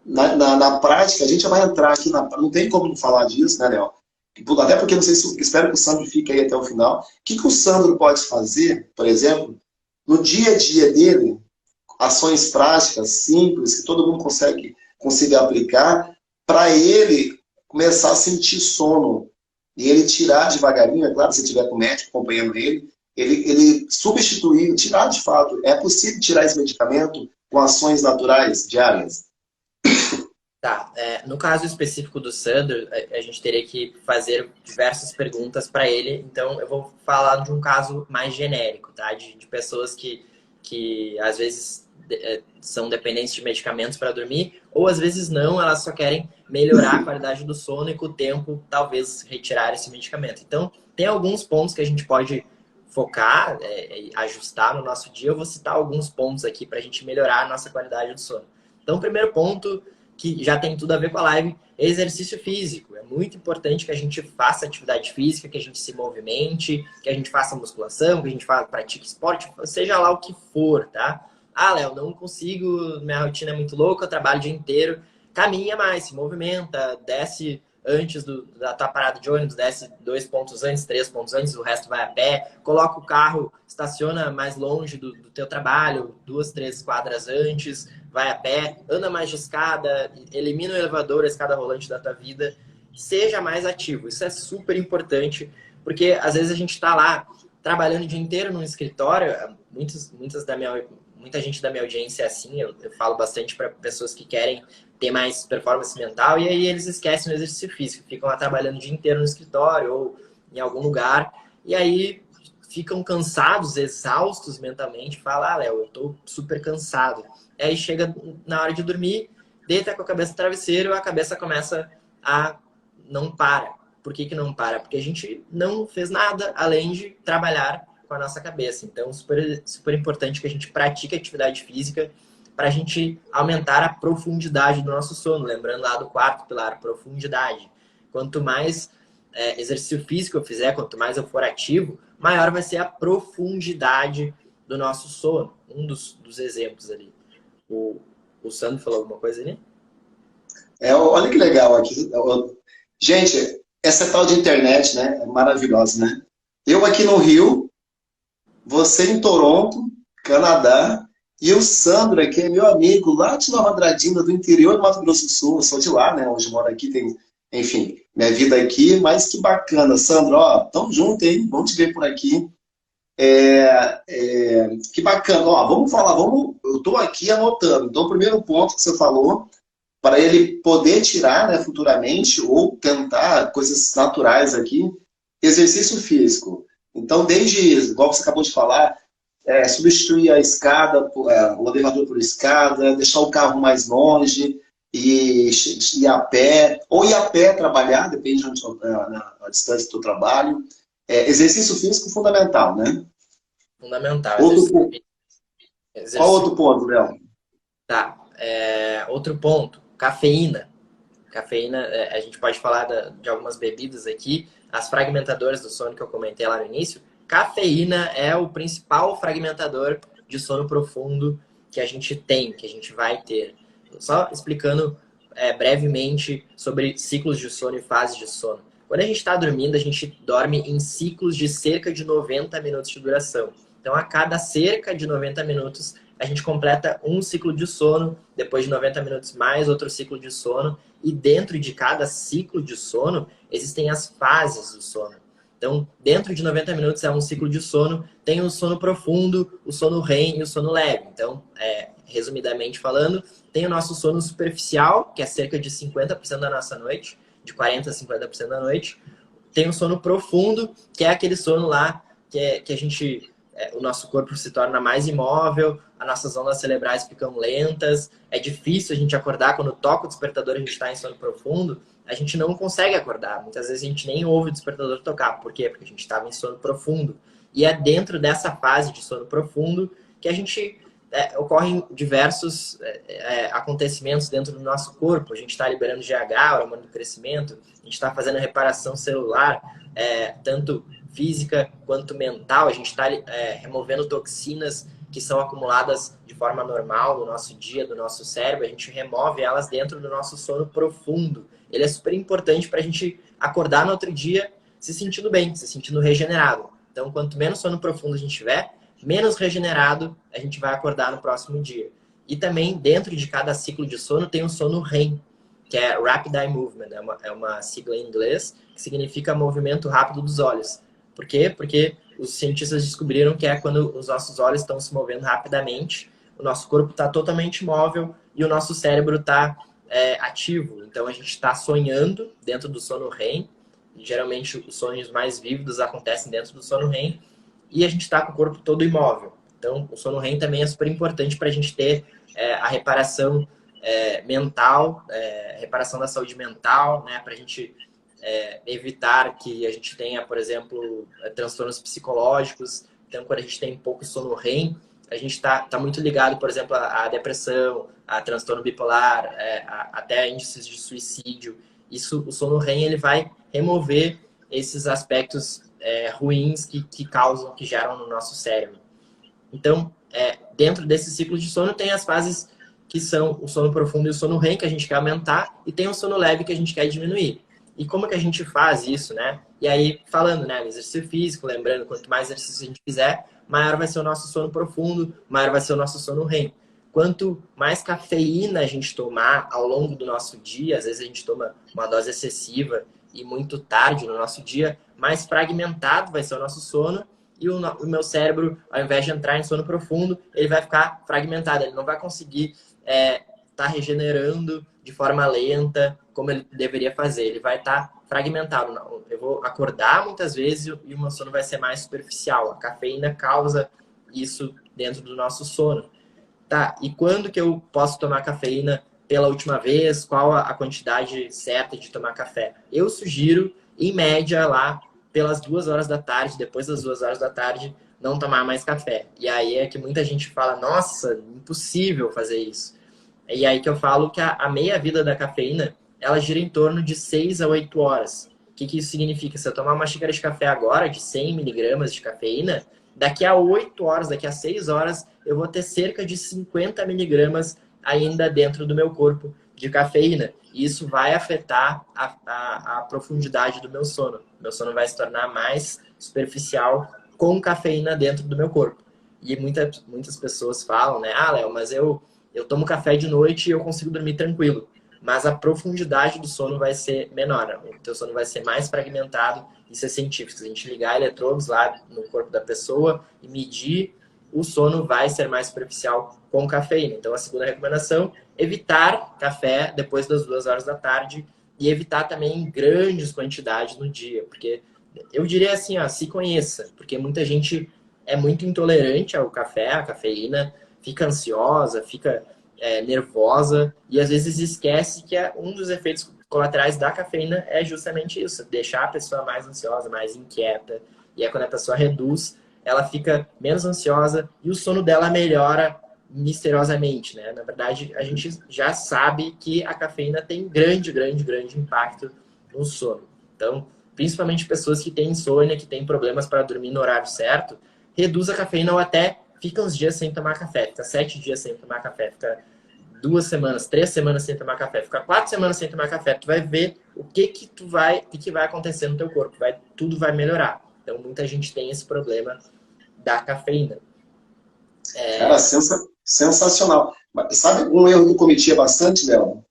na prática? A gente vai entrar aqui, não tem como não falar disso, né, Léo? Até porque, não sei se, espero que o Sandro fique aí até o final. O que o Sandro pode fazer, por exemplo, no dia a dia dele, ações práticas, simples, que todo mundo consiga aplicar, para ele começar a sentir sono. E ele tirar devagarinho, é claro, se tiver com o médico acompanhando ele substituir, tirar de fato. É possível tirar esse medicamento com ações naturais, diárias? Tá, no caso específico do Sandro, a gente teria que fazer diversas perguntas para ele, então eu vou falar de um caso mais genérico, tá? De pessoas que às vezes são dependentes de medicamentos para dormir, ou às vezes não, elas só querem melhorar a qualidade do sono e com o tempo talvez retirar esse medicamento. Então, tem alguns pontos que a gente pode focar, ajustar no nosso dia. Eu vou citar alguns pontos aqui para a gente melhorar a nossa qualidade do sono. Então, o primeiro ponto, que já tem tudo a ver com a live, é exercício físico. É muito importante que a gente faça atividade física, que a gente se movimente, que a gente faça musculação, que a gente pratique esporte, seja lá o que for, tá? Ah, Léo, não consigo, minha rotina é muito louca, eu trabalho o dia inteiro. Caminha mais, se movimenta, desce antes da tua parada de ônibus, desce 2 pontos antes, 3 pontos antes, o resto vai a pé. Coloca o carro, estaciona mais longe do teu trabalho, 2, 3 quadras antes, vai a pé, anda mais de escada, elimina o elevador, a escada rolante da tua vida. Seja mais ativo, isso é super importante, porque às vezes a gente está lá trabalhando o dia inteiro num escritório, muita gente da minha audiência é assim, eu falo bastante para pessoas que querem ter mais performance mental, e aí eles esquecem o exercício físico, ficam lá trabalhando o dia inteiro no escritório ou em algum lugar, e aí ficam cansados, exaustos mentalmente, falam, Léo, eu tô super cansado. E aí chega na hora de dormir, deita com a cabeça no travesseiro, a cabeça começa a não para. Por que não para? Porque a gente não fez nada além de trabalhar com a nossa cabeça. Então, super, super importante que a gente pratique atividade física para a gente aumentar a profundidade do nosso sono. Lembrando lá do quarto pilar, profundidade. Quanto mais exercício físico eu fizer, quanto mais eu for ativo, maior vai ser a profundidade do nosso sono. Um dos exemplos ali. O Sandro falou alguma coisa ali? Olha que legal aqui. Gente, essa tal de internet, né, é maravilhosa, né? Eu aqui no Rio, você em Toronto, Canadá, e o Sandro aqui é meu amigo lá de Nova Andradina, do interior do Mato Grosso do Sul. Eu sou de lá, né? Hoje eu moro aqui, enfim, minha vida aqui, mas que bacana. Sandro, ó, tamo junto, hein? Vamos te ver por aqui. Que bacana. Ó, vamos falar, eu tô aqui anotando. Então, o primeiro ponto que você falou, para ele poder tirar, né, futuramente, ou tentar coisas naturais aqui, exercício físico. Então, igual você acabou de falar, substituir a escada, o elevador por escada, deixar o carro mais longe e ir a pé, ou ir a pé trabalhar, depende da distância do teu trabalho. Exercício físico fundamental, né? Fundamental. Qual outro ponto, Léo? Tá. Outro ponto, cafeína. Cafeína, a gente pode falar de algumas bebidas aqui, as fragmentadoras do sono que eu comentei lá no início. Cafeína é o principal fragmentador de sono profundo que a gente tem, que a gente vai ter. Só explicando brevemente sobre ciclos de sono e fases de sono. Quando a gente está dormindo, a gente dorme em ciclos de cerca de 90 minutos de duração. Então, a cada cerca de 90 minutos, a gente completa um ciclo de sono, depois de 90 minutos mais outro ciclo de sono, e dentro de cada ciclo de sono, existem as fases do sono. Então, dentro de 90 minutos é um ciclo de sono, tem o sono profundo, o sono REM e o sono leve. Então, resumidamente falando, tem o nosso sono superficial, que é cerca de 50% da nossa noite, de 40% a 50% da noite. Tem o sono profundo, que é aquele sono lá que a gente... o nosso corpo se torna mais imóvel, as nossas ondas cerebrais ficam lentas, é difícil a gente acordar. Quando toca o despertador, a gente está em sono profundo, a gente não consegue acordar. Muitas vezes a gente nem ouve o despertador tocar. Por quê? Porque a gente estava em sono profundo. E é dentro dessa fase de sono profundo que a gente ocorrem diversos acontecimentos dentro do nosso corpo. A gente está liberando GH, hormônio do crescimento, a gente está fazendo reparação celular, tanto física quanto mental. A gente está removendo toxinas que são acumuladas de forma normal no nosso dia, do nosso cérebro. A gente remove elas dentro do nosso sono profundo. Ele é super importante para a gente acordar no outro dia se sentindo bem, se sentindo regenerado. Então, quanto menos sono profundo a gente tiver, menos regenerado a gente vai acordar no próximo dia. E também, dentro de cada ciclo de sono, tem o sono REM, que é Rapid Eye Movement. É uma sigla em inglês que significa movimento rápido dos olhos. Por quê? Porque os cientistas descobriram que é quando os nossos olhos estão se movendo rapidamente, o nosso corpo está totalmente móvel e o nosso cérebro está ativo. Então, a gente está sonhando dentro do sono REM. Geralmente, os sonhos mais vívidos acontecem dentro do sono REM. E a gente está com o corpo todo imóvel. Então, o sono REM também é super importante para a gente ter a reparação mental, reparação da saúde mental, né? Para a gente evitar que a gente tenha, por exemplo, transtornos psicológicos. Então, quando a gente tem pouco sono REM, a gente está muito ligado, por exemplo, à depressão, a transtorno bipolar, até índices de suicídio. O sono REM ele vai remover esses aspectos ruins que causam, que geram no nosso cérebro. Então, dentro desse ciclo de sono tem as fases que são o sono profundo e o sono REM, que a gente quer aumentar, e tem o sono leve, que a gente quer diminuir. E como que a gente faz isso, né? E aí, falando, né, exercício físico, lembrando, quanto mais exercício a gente fizer, maior vai ser o nosso sono profundo, maior vai ser o nosso sono REM. Quanto mais cafeína a gente tomar ao longo do nosso dia, às vezes a gente toma uma dose excessiva e muito tarde no nosso dia, mais fragmentado vai ser o nosso sono, e o meu cérebro, ao invés de entrar em sono profundo, ele vai ficar fragmentado, ele não vai conseguir tá regenerando de forma lenta como ele deveria fazer, ele vai estar fragmentado. Eu vou acordar muitas vezes e o meu sono vai ser mais superficial. A cafeína causa isso dentro do nosso sono. Tá, e quando que eu posso tomar cafeína pela última vez? Qual a quantidade certa de tomar café? Eu sugiro, em média, lá pelas 2 horas da tarde, depois das 2 horas da tarde, não tomar mais café. E aí é que muita gente fala, nossa, impossível fazer isso. E aí que eu falo que a meia-vida da cafeína, ela gira em torno de 6 a 8 horas. O que isso significa? Se eu tomar uma xícara de café agora, de 100 miligramas de cafeína, daqui a 8 horas, daqui a 6 horas, eu vou ter cerca de 50 miligramas ainda dentro do meu corpo de cafeína. E isso vai afetar a profundidade do meu sono. Meu sono vai se tornar mais superficial com cafeína dentro do meu corpo. E muitas pessoas falam, né? Ah, Léo, mas eu tomo café de noite e eu consigo dormir tranquilo. Mas a profundidade do sono vai ser menor. O teu sono vai ser mais fragmentado. Isso é científico. Se a gente ligar eletrodos lá no corpo da pessoa e medir, o sono vai ser mais superficial com cafeína. Então, a segunda recomendação, evitar café depois das 2 horas da tarde e evitar também grandes quantidades no dia. Porque eu diria assim, ó, se conheça. Porque muita gente é muito intolerante ao café, à cafeína, fica ansiosa, fica nervosa e às vezes esquece que um dos efeitos colaterais da cafeína é justamente isso, deixar a pessoa mais ansiosa, mais inquieta. E é quando a pessoa reduz, ela fica menos ansiosa e o sono dela melhora misteriosamente, né? Na verdade, a gente já sabe que a cafeína tem grande, grande, grande impacto no sono. Então, principalmente pessoas que têm insônia, que têm problemas para dormir no horário certo, reduz a cafeína ou até fica uns dias sem tomar café, fica 7 dias sem tomar café, fica 2 semanas, 3 semanas sem tomar café, fica 4 semanas sem tomar café, tu vai ver o que vai acontecer no teu corpo, tudo vai melhorar. Então, muita gente tem esse problema da cafeína. Cara, sensacional. Sabe um erro que eu cometia bastante, Léo?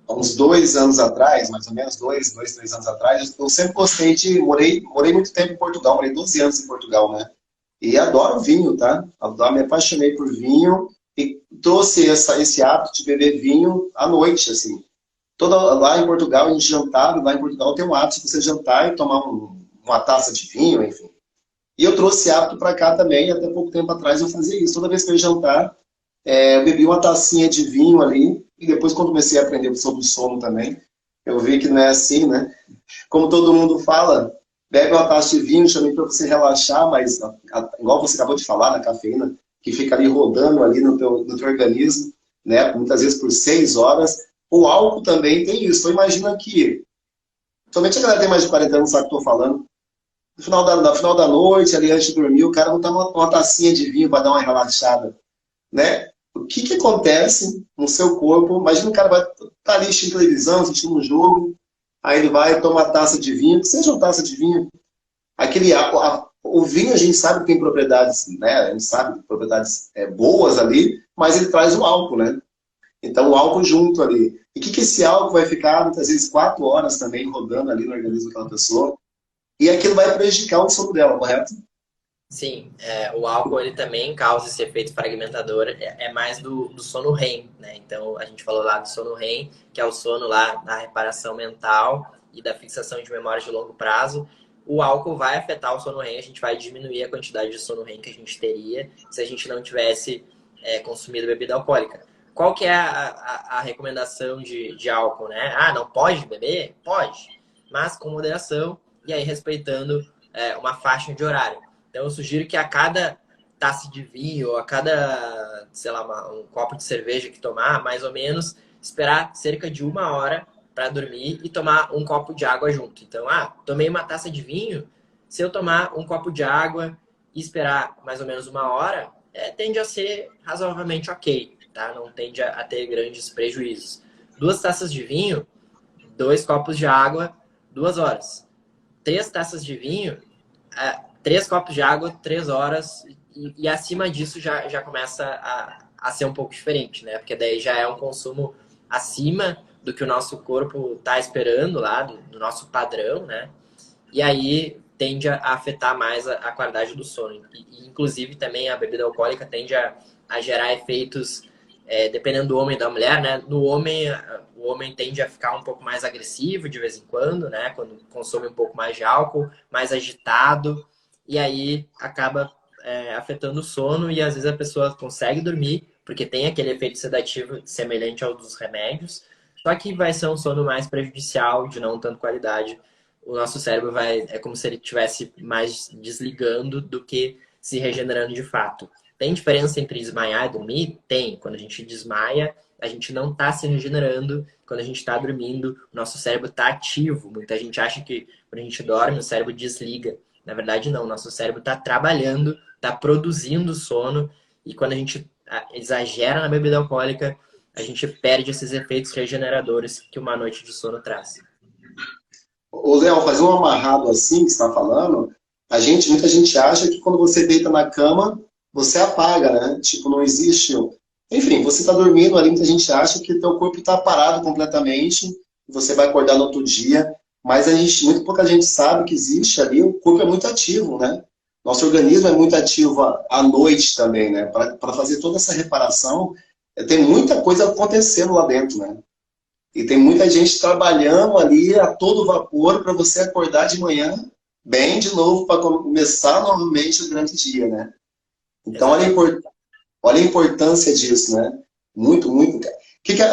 Há uns 2 anos atrás, mais ou menos, 3 anos atrás, eu sempre gostei de... Morei muito tempo em Portugal, morei 12 anos em Portugal, né? E adoro vinho, tá? Me apaixonei por vinho e trouxe esse hábito de beber vinho à noite, assim. Lá em Portugal, a gente jantava, lá em Portugal tem um hábito de você jantar e tomar uma taça de vinho, enfim. E eu trouxe esse hábito para cá também, até pouco tempo atrás eu fazia isso. Toda vez que eu ia jantar, eu bebi uma tacinha de vinho ali, e depois quando comecei a aprender sobre o sono também, eu vi que não é assim, né? Como todo mundo fala, bebe uma taça de vinho também para você relaxar, mas igual você acabou de falar, na cafeína, que fica ali rodando ali no teu organismo, né? Muitas vezes por 6 horas. O álcool também tem isso. Então imagina que, somente a galera que tem mais de 40 anos sabe o que eu estou falando. No final da noite, ali antes de dormir, o cara botar uma tacinha de vinho para dar uma relaxada, né? O que acontece no seu corpo? Imagina o cara vai estar ali assistindo televisão, assistindo um jogo, aí ele vai tomar uma taça de vinho, que seja uma taça de vinho. O vinho a gente sabe que tem propriedades, né? A gente sabe propriedades boas ali, mas ele traz o álcool, né? Então o álcool junto ali. E o que esse álcool vai ficar muitas vezes 4 horas também rodando ali no organismo daquela pessoa? E aquilo vai prejudicar o sono dela, correto? Sim, o álcool ele também causa esse efeito fragmentador, é mais do sono REM, né? Então a gente falou lá do sono REM, que é o sono lá da reparação mental e da fixação de memórias de longo prazo. O álcool vai afetar o sono REM, a gente vai diminuir a quantidade de sono REM que a gente teria se a gente não tivesse consumido bebida alcoólica. Qual que é a recomendação de álcool, né? Ah, não pode beber? Pode, mas com moderação e aí respeitando uma faixa de horário. Então, eu sugiro que a cada taça de vinho, ou a cada, sei lá, um copo de cerveja que tomar, mais ou menos, esperar cerca de 1 hora para dormir e tomar um copo de água junto. Então, tomei uma taça de vinho, se eu tomar um copo de água e esperar mais ou menos 1 hora, tende a ser razoavelmente ok, tá? Não tende a ter grandes prejuízos. 2 taças de vinho, 2 copos de água, 2 horas. 3 taças de vinho, 3 copos de água, 3 horas, e acima disso já começa a ser um pouco diferente, né? Porque daí já é um consumo acima do que o nosso corpo está esperando lá, do nosso padrão, né? E aí tende a afetar mais a qualidade do sono. E, inclusive, também a bebida alcoólica tende a gerar efeitos, dependendo do homem e da mulher, né? No homem, o homem tende a ficar um pouco mais agressivo de vez em quando, né? Quando consome um pouco mais de álcool, mais agitado. E aí acaba afetando o sono e às vezes a pessoa consegue dormir, porque tem aquele efeito sedativo semelhante ao dos remédios, só que vai ser um sono mais prejudicial, de não tanta qualidade. O nosso cérebro é como se ele estivesse mais desligando do que se regenerando de fato. Tem diferença entre desmaiar e dormir? Tem. Quando a gente desmaia, a gente não está se regenerando. Quando a gente está dormindo, o nosso cérebro está ativo. Muita gente acha que quando a gente dorme, o cérebro desliga. Na verdade, não. Nosso cérebro está trabalhando, está produzindo sono. E quando a gente exagera na bebida alcoólica, a gente perde esses efeitos regeneradores que uma noite de sono traz. Ô, Léo, fazer um amarrado assim que você está falando, muita gente acha que quando você deita na cama, você apaga, né? Tipo, não existe... Enfim, você está dormindo ali, muita gente acha que teu corpo está parado completamente, você vai acordar no outro dia, mas muito pouca gente sabe que existe ali, o corpo é muito ativo, né? Nosso organismo é muito ativo à noite também, né? Para fazer toda essa reparação, tem muita coisa acontecendo lá dentro, né? E tem muita gente trabalhando ali a todo vapor para você acordar de manhã bem de novo para começar novamente o grande dia, né? Então, Exatamente. olha a importância disso, né? Muito, muito.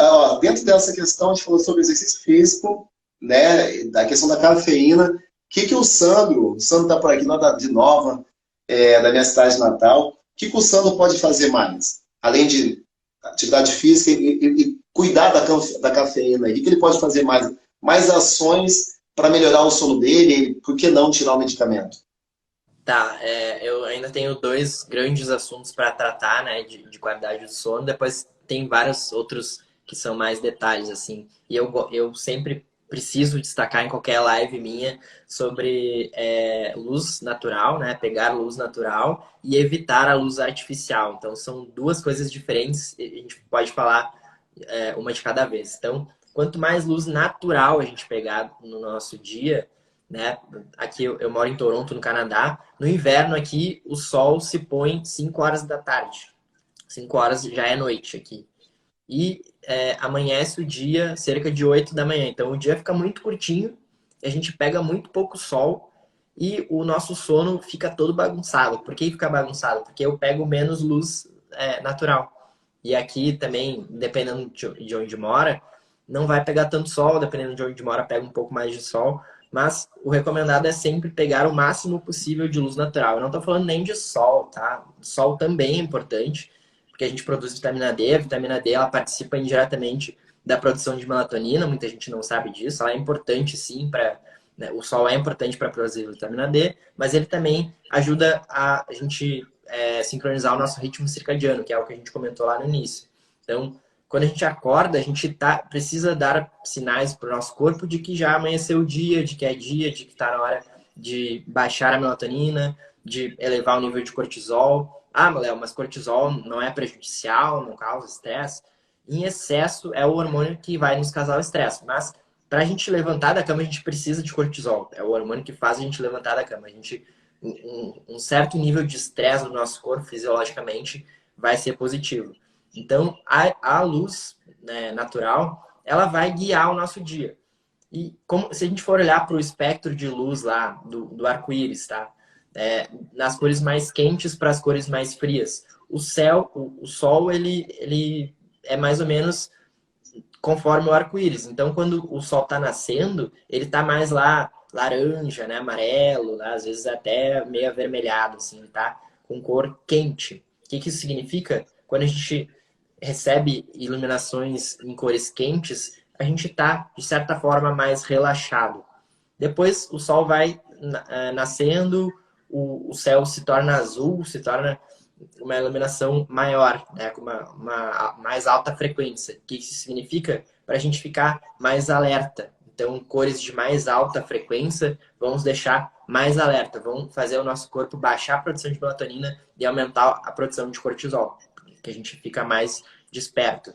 Ó, dentro dessa questão, a gente falou sobre exercício físico, né? Da questão da cafeína. Que o Sandro está por aqui, lá de Nova, da minha cidade natal. O Sandro pode fazer mais? Além de atividade física e cuidar da cafeína. O que ele pode fazer mais? Mais ações para melhorar o sono dele? Por que não tirar o medicamento? Tá, eu ainda tenho dois grandes assuntos para tratar, né, de qualidade do sono. Depois tem vários outros que são mais detalhes, assim. E eu sempre preciso destacar em qualquer live minha sobre luz natural, né, pegar luz natural e evitar a luz artificial. Então, são duas coisas diferentes e a gente pode falar uma de cada vez. Então, quanto mais luz natural a gente pegar no nosso dia, né? Aqui eu moro em Toronto, no Canadá. No inverno aqui, o sol se põe 5 horas da tarde. 5 horas já é noite aqui. E amanhece o dia cerca de 8 da manhã. Então o dia fica muito curtinho, a gente pega muito pouco sol e o nosso sono fica todo bagunçado. Por que fica bagunçado? Porque eu pego menos luz natural. E aqui também, dependendo de onde mora, não vai pegar tanto sol, dependendo de onde mora, pega um pouco mais de sol. Mas o recomendado é sempre pegar o máximo possível de luz natural. Eu não estou falando nem de sol, tá? Sol também é importante, porque a gente produz vitamina D. A vitamina D ela participa indiretamente da produção de melatonina. Muita gente não sabe disso. Ela é importante sim para, né, o sol é importante para produzir vitamina D, mas ele também ajuda a gente sincronizar o nosso ritmo circadiano, que é o que a gente comentou lá no início. Então, quando a gente acorda, a gente precisa dar sinais para o nosso corpo de que já amanheceu o dia, de que está na hora de baixar a melatonina, de elevar o nível de cortisol. Ah, Léo, mas cortisol não é prejudicial, não causa estresse. Em excesso é o hormônio que vai nos causar o estresse. Mas para a gente levantar da cama, a gente precisa de cortisol. É o hormônio que faz a gente levantar da cama. Um certo nível de estresse no nosso corpo, fisiologicamente, vai ser positivo. Então, a luz, né, natural, ela vai guiar o nosso dia. E se a gente for olhar para o espectro de luz lá do arco-íris, tá? Nas cores mais quentes para as cores mais frias. O sol, ele é mais ou menos conforme o arco-íris. Então, quando o sol está nascendo, ele está mais lá laranja, né, amarelo, né, às vezes até meio avermelhado, assim, ele tá com cor quente. O que isso significa? Quando a gente recebe iluminações em cores quentes, a gente está, de certa forma, mais relaxado. Depois o sol vai nascendo, o céu se torna azul, se torna uma iluminação maior, né, com uma mais alta frequência. O que isso significa? Para a gente ficar mais alerta. Então, cores de mais alta frequência vão nos deixar mais alerta, vão fazer o nosso corpo baixar a produção de melatonina e aumentar a produção de cortisol, que a gente fica mais desperto.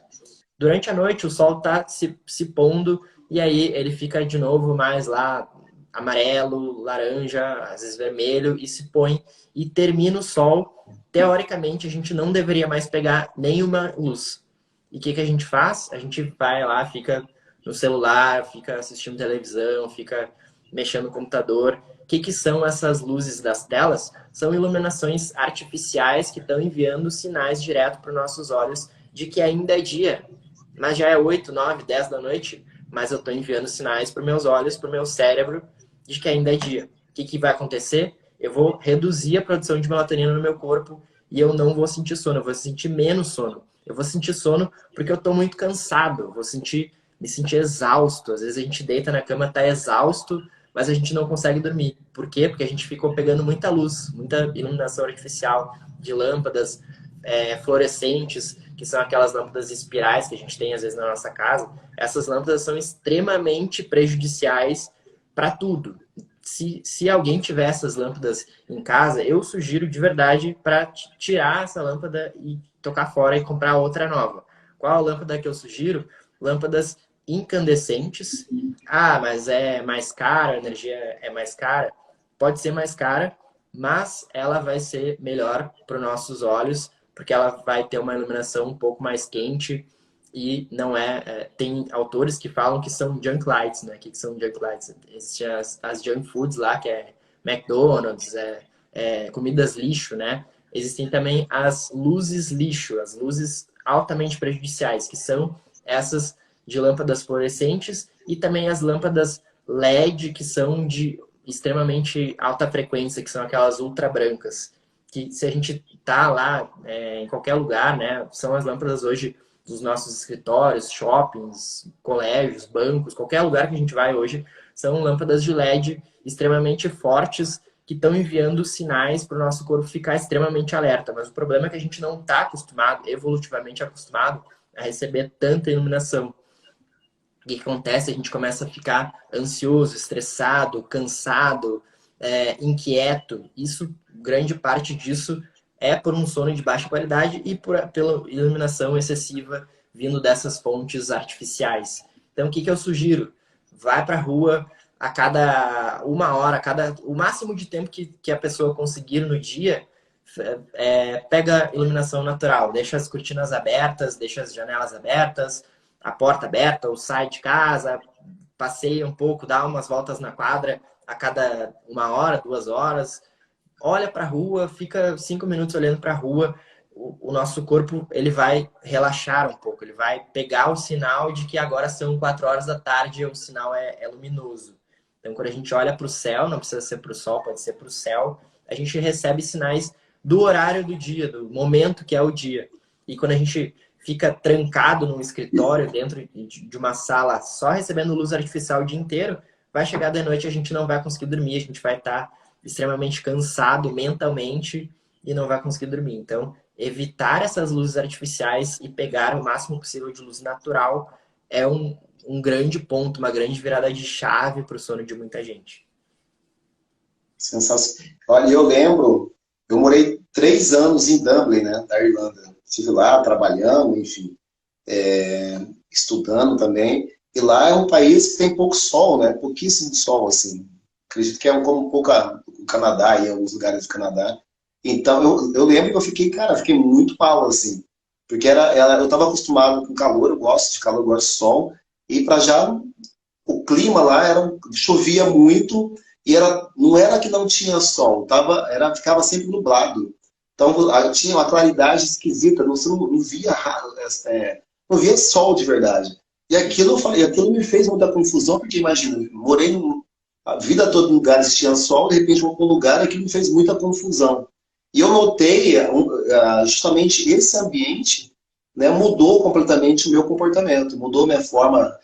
Durante a noite, o sol está se pondo e aí ele fica de novo mais lá amarelo, laranja, às vezes vermelho e se põe e termina o sol. Teoricamente, a gente não deveria mais pegar nenhuma luz. E o que a gente faz? A gente vai lá, fica no celular, fica assistindo televisão, fica mexendo no computador. O que são essas luzes das telas? São iluminações artificiais que estão enviando sinais direto para os nossos olhos de que ainda é dia. Mas já é 8, 9, 10 da noite, mas eu estou enviando sinais para os meus olhos, para o meu cérebro, de que ainda é dia. O que vai acontecer? Eu vou reduzir a produção de melatonina no meu corpo e eu não vou sentir sono, eu vou sentir menos sono. Eu vou sentir sono porque eu estou muito cansado, eu vou me sentir exausto. Às vezes a gente deita na cama, está exausto, mas a gente não consegue dormir. Por quê? Porque a gente ficou pegando muita luz, muita iluminação artificial de lâmpadas fluorescentes, que são aquelas lâmpadas espirais que a gente tem às vezes na nossa casa. Essas lâmpadas são extremamente prejudiciais para tudo. Se alguém tiver essas lâmpadas em casa, eu sugiro de verdade para tirar essa lâmpada e tocar fora e comprar outra nova. Qual a lâmpada que eu sugiro? Lâmpadas incandescentes. Ah, mas é mais cara, a energia é mais cara. Pode ser mais cara, mas ela vai ser melhor para os nossos olhos, porque ela vai ter uma iluminação um pouco mais quente e não tem autores que falam que são junk lights, né? O que são junk lights? Existem as junk foods lá, que é McDonald's, comidas lixo, né? Existem também as luzes lixo, as luzes altamente prejudiciais, que são essas de lâmpadas fluorescentes e também as lâmpadas LED, que são de extremamente alta frequência, que são aquelas ultra brancas, que se a gente tá lá em qualquer lugar, né, são as lâmpadas hoje dos nossos escritórios, shoppings, colégios, bancos, qualquer lugar que a gente vai hoje, são lâmpadas de LED extremamente fortes que estão enviando sinais para o nosso corpo ficar extremamente alerta. Mas o problema é que a gente não está acostumado, evolutivamente acostumado, a receber tanta iluminação. O que acontece? A gente começa a ficar ansioso, estressado, cansado, inquieto. Isso, grande parte disso é por um sono de baixa qualidade e pela iluminação excessiva vindo dessas fontes artificiais. Então, o que eu sugiro? Vai para a rua a cada 1 hora, o máximo de tempo que a pessoa conseguir no dia, pega iluminação natural, deixa as cortinas abertas, deixa as janelas abertas, a porta aberta, ou sai de casa, passeia um pouco, dá umas voltas na quadra a cada 1 hora, 2 horas, olha para a rua, fica 5 minutos olhando para a rua, o nosso corpo ele vai relaxar um pouco, ele vai pegar o sinal de que agora são 4 horas da tarde e o sinal é luminoso. Então, quando a gente olha para o céu, não precisa ser para o sol, pode ser para o céu, a gente recebe sinais do horário do dia, do momento que é o dia. E quando a gente fica trancado num escritório, dentro de uma sala, só recebendo luz artificial o dia inteiro, vai chegar de noite e a gente não vai conseguir dormir, a gente vai estar extremamente cansado mentalmente e não vai conseguir dormir. Então, evitar essas luzes artificiais e pegar o máximo possível de luz natural é um grande ponto, uma grande virada de chave para o sono de muita gente. Sensacional. Olha, eu lembro, eu morei 3 anos em Dublin, né, da Irlanda. Estive lá trabalhando, enfim, estudando também. E lá é um país que tem pouco sol, né? Pouquíssimo sol, assim. Acredito que é como o Canadá e alguns lugares do Canadá. Então, eu lembro que eu fiquei, cara, fiquei muito mal, assim. Porque eu estava acostumado com calor, eu gosto de calor, eu gosto de sol. E para já, o clima lá chovia muito e não era que não tinha sol, ficava sempre nublado. Então tinha uma claridade esquisita, você não via, não via sol de verdade. E aquilo me fez muita confusão, porque imagina, morei a vida toda em lugares que tinha sol, de repente vou para um lugar e aquilo me fez muita confusão. E eu notei justamente esse ambiente, né, mudou completamente o meu comportamento, mudou minha forma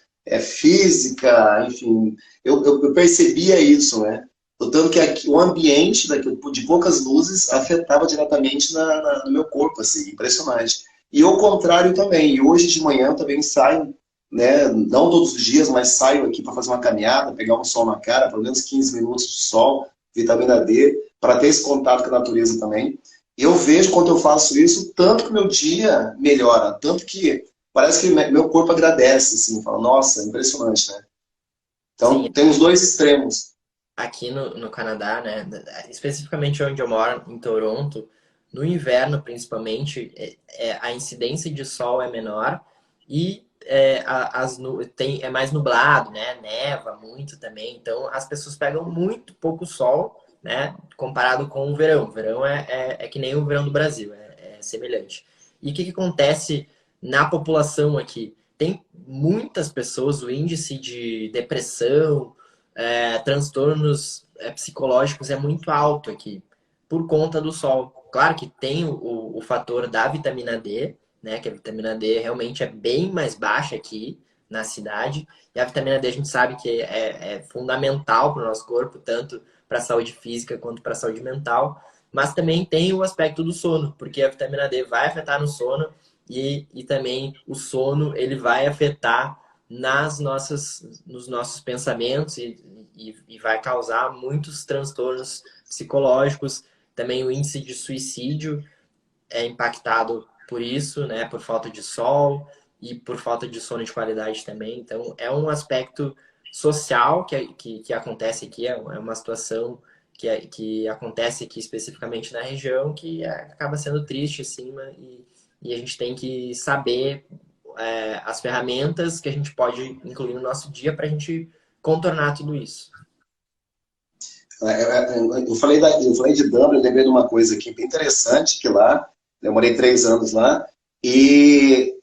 física, enfim, eu percebia isso, né? Tanto que o ambiente de poucas luzes afetava diretamente no meu corpo, assim, impressionante. E ao contrário também, e hoje de manhã eu também saio, né, não todos os dias, mas saio aqui para fazer uma caminhada, pegar um sol na cara, pelo menos 15 minutos de sol, vitamina D, para ter esse contato com a natureza também. E eu vejo quando eu faço isso, tanto que o meu dia melhora, tanto que parece que meu corpo agradece, assim, fala, nossa, impressionante, né? Sim, Então, tem os dois extremos. aqui no Canadá, né, especificamente onde eu moro, em Toronto, no inverno principalmente, a incidência de sol é menor e é mais nublado, né, neva muito também, então as pessoas pegam muito pouco sol, né, comparado com o verão. O verão é que nem o verão do Brasil, é semelhante. E o que acontece na população aqui? Tem muitas pessoas, o índice de depressão, transtornos psicológicos é muito alto aqui, por conta do sol. Claro que tem o fator da vitamina D, né? Que a vitamina D realmente é bem mais baixa aqui na cidade. E a vitamina D a gente sabe que é fundamental para o nosso corpo, tanto para a saúde física quanto para a saúde mental. Mas também tem o aspecto do sono, porque a vitamina D vai afetar no sono e também o sono ele vai afetar nos nossos pensamentos e vai causar muitos transtornos psicológicos. Também o índice de suicídio é impactado por isso, né? Por falta de sol e por falta de sono de qualidade também. Então, é um aspecto social que acontece aqui, é uma situação que acontece aqui especificamente na região que acaba sendo triste, assim, e a gente tem que saber as ferramentas que a gente pode incluir no nosso dia para a gente contornar tudo isso. Eu falei de Dublin, eu lembrei de uma coisa aqui bem interessante, que lá, eu morei 3 anos lá, e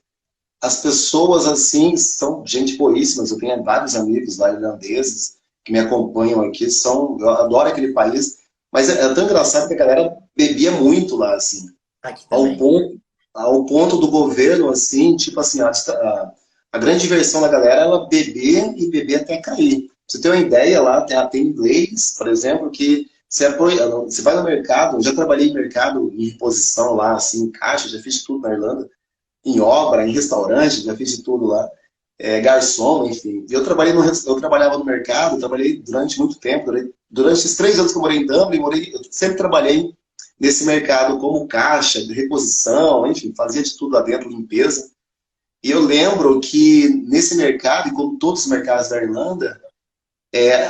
as pessoas, assim, são gente boíssimas. Eu tenho vários amigos lá, irlandeses, que me acompanham aqui, eu adoro aquele país, mas é tão engraçado que a galera bebia muito lá, assim, Aqui ao também. ponto, ao ponto do governo, assim, tipo assim, a grande diversão da galera era beber e beber até cair. Pra você ter uma ideia, lá tem inglês, por exemplo, que você vai no mercado, eu já trabalhei em mercado, em reposição lá, assim, em caixa, já fiz tudo na Irlanda, em obra, em restaurante, já fiz de tudo lá, garçom, enfim. Eu trabalhava no mercado, trabalhei durante muito tempo, durante esses 3 anos que eu morei em Dublin, eu sempre trabalhei nesse mercado como caixa, de reposição, enfim, fazia de tudo lá dentro, limpeza. E eu lembro que nesse mercado, e como todos os mercados da Irlanda,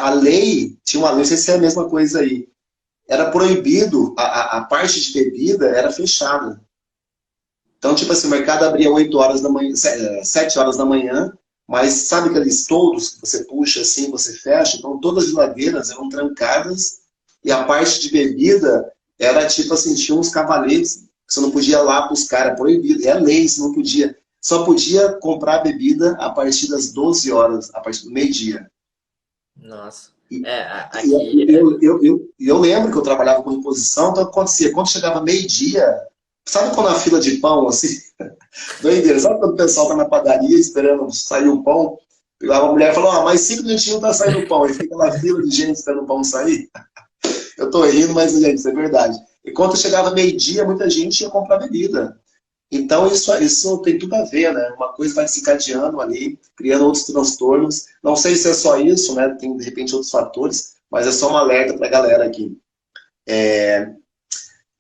a lei tinha uma lei, não sei se é a mesma coisa aí, era proibido, a parte de bebida era fechada. Então, tipo assim, o mercado abria 8 horas da manhã, 7 horas da manhã, mas sabe aqueles toldos que você puxa assim, você fecha? Então, todas as geladeiras eram trancadas e a parte de bebida era tipo assim, tinha uns cavaletes que você não podia ir lá buscar, era proibido, é lei, você não podia. Só podia comprar bebida a partir das 12 horas, a partir do meio-dia. Nossa. E, Aqui. eu lembro que eu trabalhava com reposição, então acontecia, quando chegava meio-dia, sabe quando a fila de pão, assim, doideira. Sabe quando o pessoal tá na padaria esperando sair o pão? A mulher falou, mais 5 minutinhos tá saindo o pão. E fica na fila de gente esperando o pão sair. Eu tô rindo, mas, gente, isso é verdade. E quando chegava meio-dia, muita gente ia comprar bebida. Então, isso tem tudo a ver, né? Uma coisa vai desencadeando ali, criando outros transtornos. Não sei se é só isso, né? Tem, de repente, outros fatores, mas é só um alerta pra galera aqui.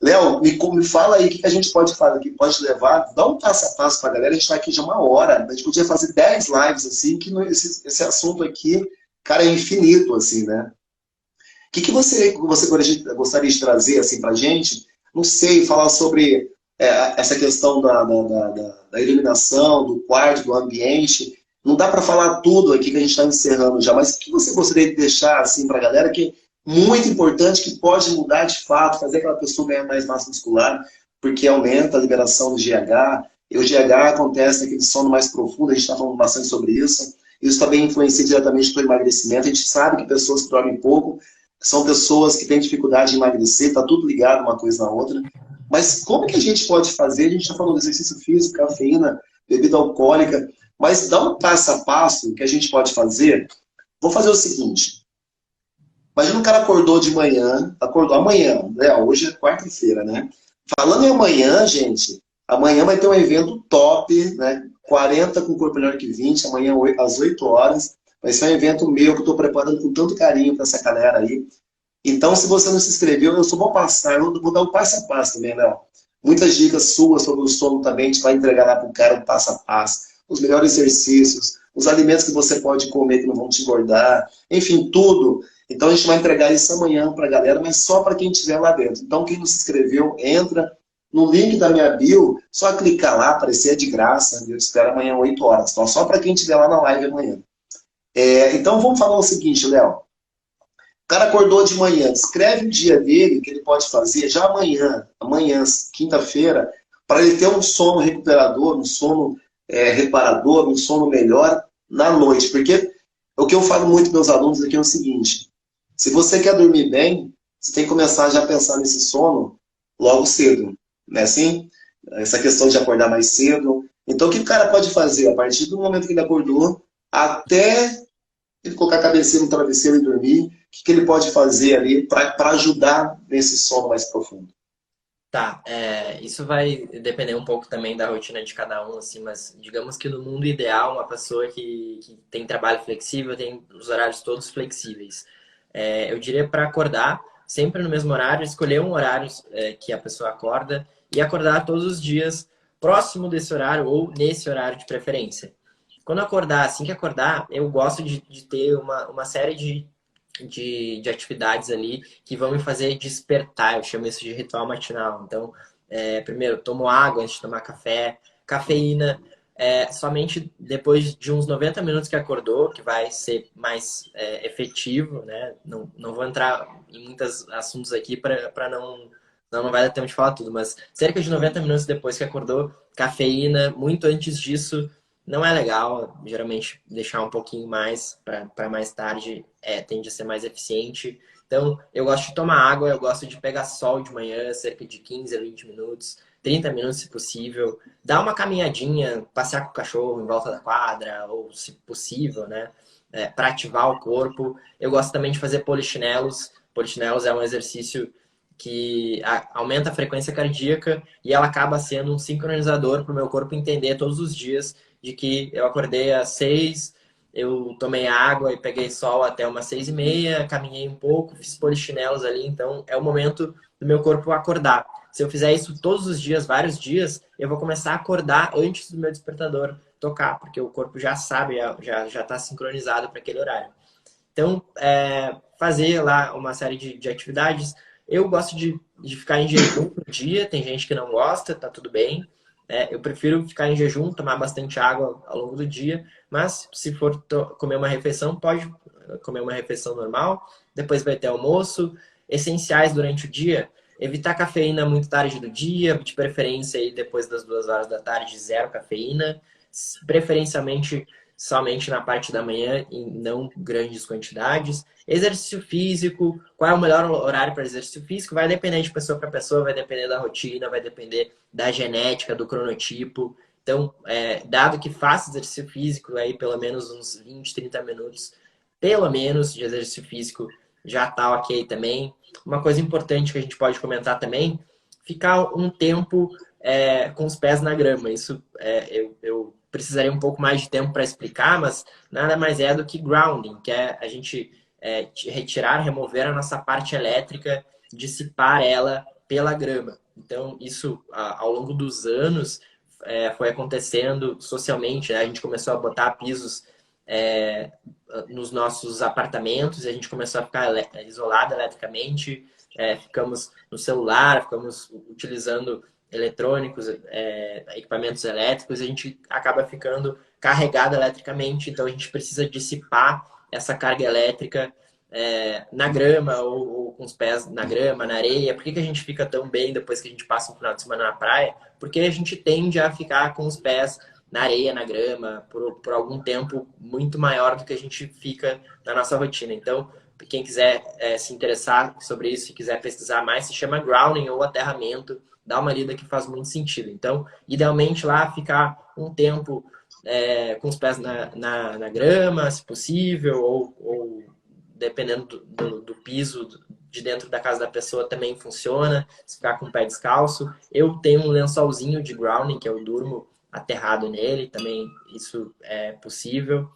Léo, me fala aí o que a gente pode fazer, que pode levar, dá um passo a passo para a galera, a gente está aqui já 1 hora, a gente podia fazer 10 lives, assim, que esse assunto aqui, cara, é infinito, assim, né? O que você gostaria de trazer, assim, para a gente? Não sei, falar sobre essa questão da iluminação, do quarto, do ambiente. Não dá para falar tudo aqui que a gente está encerrando já, mas o que você gostaria de deixar, assim, para a galera que muito importante, que pode mudar de fato, fazer aquela pessoa ganhar mais massa muscular, porque aumenta a liberação do GH, e o GH acontece naquele sono mais profundo, a gente está falando bastante sobre isso. Isso também influencia diretamente no emagrecimento. A gente sabe que pessoas que dormem pouco são pessoas que têm dificuldade de emagrecer, está tudo ligado uma coisa na outra. Mas como que a gente pode fazer? A gente está falando de exercício físico, cafeína, bebida alcoólica, mas dá um passo a passo que a gente pode fazer. Vou fazer o seguinte, imagina um cara acordou de manhã, acordou amanhã, né? Hoje é quarta-feira, né? Falando em amanhã, gente, amanhã vai ter um evento top, né? 40 com corpo melhor que 20, amanhã às 8 horas. Vai ser um evento meu que eu estou preparando com tanto carinho para essa galera aí. Então, se você não se inscreveu, eu só vou passar, eu vou dar um passo a passo também, Léo. Muitas dicas suas sobre o sono também, a gente vai entregar lá para o cara um passo a passo. Os melhores exercícios, os alimentos que você pode comer que não vão te engordar, enfim, tudo. Então, a gente vai entregar isso amanhã para a galera, mas só para quem estiver lá dentro. Então, quem não se inscreveu, entra no link da minha bio, só clicar lá, aparecer é de graça. Eu espero amanhã 8 horas. Então, só para quem estiver lá na live amanhã. Então, vamos falar o seguinte, Léo. O cara acordou de manhã, descreve o dia dele, que ele pode fazer já amanhã, quinta-feira, para ele ter um sono recuperador, um sono reparador, um sono melhor na noite. Porque o que eu falo muito para meus alunos aqui é o seguinte, se você quer dormir bem, você tem que começar já a pensar nesse sono logo cedo, não é assim? Essa questão de acordar mais cedo. Então, o que o cara pode fazer a partir do momento que ele acordou até ele colocar a cabeça no travesseiro e dormir? O que ele pode fazer ali para ajudar nesse sono mais profundo? Tá, isso vai depender um pouco também da rotina de cada um, assim, mas digamos que no mundo ideal, uma pessoa que tem trabalho flexível, tem os horários todos flexíveis. Eu diria para acordar sempre no mesmo horário, escolher um horário que a pessoa acorda e acordar todos os dias próximo desse horário ou nesse horário de preferência. Quando acordar, assim que acordar, eu gosto de ter uma série de atividades ali que vão me fazer despertar. Eu chamo isso de ritual matinal. Então, primeiro, tomo água antes de tomar café, cafeína. somente depois de uns 90 minutos que acordou, que vai ser mais efetivo, né? Não vou entrar em muitos assuntos aqui para não vai dar tempo de falar tudo, mas cerca de 90 minutos depois que acordou, cafeína, muito antes disso, não é legal. Geralmente deixar um pouquinho mais para mais tarde tende a ser mais eficiente. Então, eu gosto de tomar água, eu gosto de pegar sol de manhã, cerca de 15 a 20 minutos, 30 minutos se possível. Dar uma caminhadinha, passear com o cachorro em volta da quadra, ou se possível, né? Para ativar o corpo. Eu gosto também de fazer polichinelos. Polichinelos é um exercício que aumenta a frequência cardíaca e ela acaba sendo um sincronizador para o meu corpo entender todos os dias de que eu acordei às 6, eu tomei água e peguei sol até umas 6:30, caminhei um pouco, fiz polichinelos ali, então é o momento do meu corpo acordar. Se eu fizer isso todos os dias, vários dias, eu vou começar a acordar antes do meu despertador tocar, porque o corpo já sabe, já está sincronizado para aquele horário. Então, fazer lá uma série de atividades. Eu gosto de ficar em jejum no dia, tem gente que não gosta, tá tudo bem. Eu prefiro ficar em jejum, tomar bastante água ao longo do dia, mas se for comer uma refeição, pode comer uma refeição normal, depois vai ter almoço. Essenciais durante o dia, evitar cafeína muito tarde do dia, de preferência aí depois das 2 horas da tarde, zero cafeína, preferencialmente somente na parte da manhã, em não grandes quantidades. Exercício físico, qual é o melhor horário para exercício físico? Vai depender de pessoa para pessoa, vai depender da rotina, vai depender da genética, do cronotipo. Então, dado que faça exercício físico, aí pelo menos uns 20, 30 minutos, pelo menos, de exercício físico, já está ok também. Uma coisa importante que a gente pode comentar também, ficar um tempo com os pés na grama. Isso eu precisaria um pouco mais de tempo para explicar, mas nada mais é do que grounding, que é a gente retirar, remover a nossa parte elétrica, dissipar ela pela grama. Então, isso ao longo dos anos foi acontecendo socialmente, né? A gente começou a botar pisos nos nossos apartamentos, e a gente começou a ficar isolado eletricamente, ficamos no celular, ficamos utilizando eletrônicos, equipamentos elétricos, e a gente acaba ficando carregado eletricamente, então a gente precisa dissipar essa carga elétrica na grama ou com os pés na grama, na areia. Por que a gente fica tão bem depois que a gente passa um final de semana na praia? Porque a gente tende a ficar com os pés na areia, na grama, por algum tempo muito maior do que a gente fica na nossa rotina. Então, quem quiser se interessar sobre isso e quiser pesquisar mais, se chama grounding ou aterramento. Dá uma lida que faz muito sentido. Então, idealmente lá ficar um tempo com os pés na grama, se possível, ou dependendo do piso de dentro da casa da pessoa também funciona, se ficar com o pé descalço. Eu tenho um lençolzinho de grounding, que eu durmo aterrado nele, também isso é possível.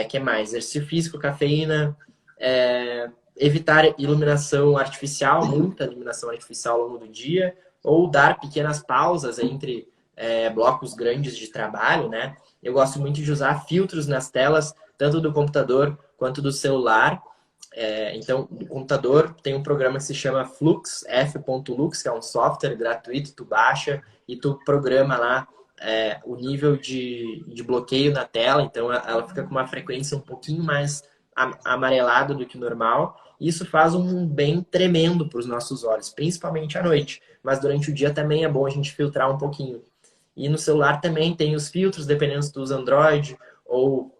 Que mais? Exercício físico, cafeína, evitar iluminação artificial, muita iluminação artificial ao longo do dia, ou dar pequenas pausas entre blocos grandes de trabalho, né? Eu gosto muito de usar filtros nas telas, tanto do computador quanto do celular. Então, no computador tem um programa que se chama Flux, F.Lux, que é um software gratuito, tu baixa e tu programa lá o nível de bloqueio na tela, então ela fica com uma frequência um pouquinho mais amarelada do que o normal. Isso faz um bem tremendo para os nossos olhos, principalmente à noite, mas durante o dia também é bom a gente filtrar um pouquinho. E no celular também tem os filtros, dependendo se tu usa Android ou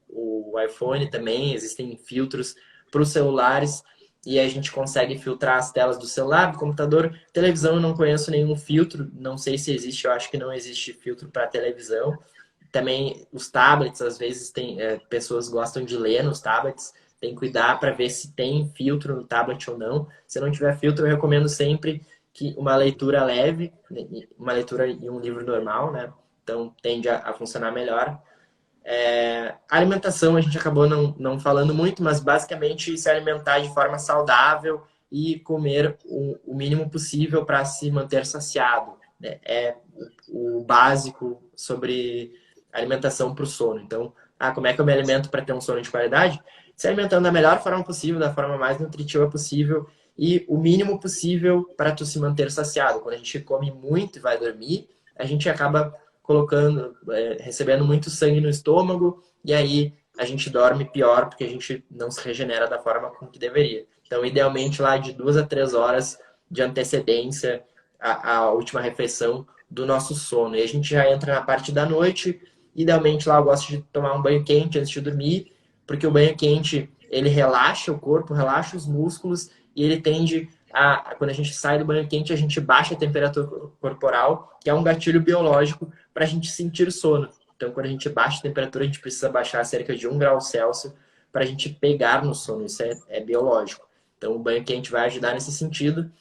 o iPhone também, existem filtros para os celulares e a gente consegue filtrar as telas do celular, do computador. Televisão eu não conheço nenhum filtro, não sei se existe, eu acho que não existe filtro para televisão. Também os tablets, às vezes tem pessoas gostam de ler nos tablets, tem que cuidar para ver se tem filtro no tablet ou não. Se não tiver filtro, eu recomendo sempre que uma leitura leve, uma leitura em um livro normal, né? Então tende a funcionar melhor. Alimentação a gente acabou não falando muito, mas basicamente se alimentar de forma saudável e comer o mínimo possível para se manter saciado, né? É o básico sobre alimentação para o sono. Então, como é que eu me alimento para ter um sono de qualidade? Se alimentando da melhor forma possível, da forma mais nutritiva possível e o mínimo possível para tu se manter saciado. Quando a gente come muito e vai dormir, a gente acaba colocando, recebendo muito sangue no estômago, e aí a gente dorme pior porque a gente não se regenera da forma com que deveria. Então, idealmente, lá de 2 a 3 horas de antecedência à última refeição do nosso sono. E a gente já entra na parte da noite. Idealmente, lá eu gosto de tomar um banho quente antes de dormir, porque o banho quente, ele relaxa o corpo, relaxa os músculos, e ele tende quando a gente sai do banho quente, a gente baixa a temperatura corporal, que é um gatilho biológico para a gente sentir sono. Então, quando a gente baixa a temperatura, a gente precisa baixar cerca de 1 grau Celsius para a gente pegar no sono. Isso é biológico. Então, o banho quente vai ajudar nesse sentido.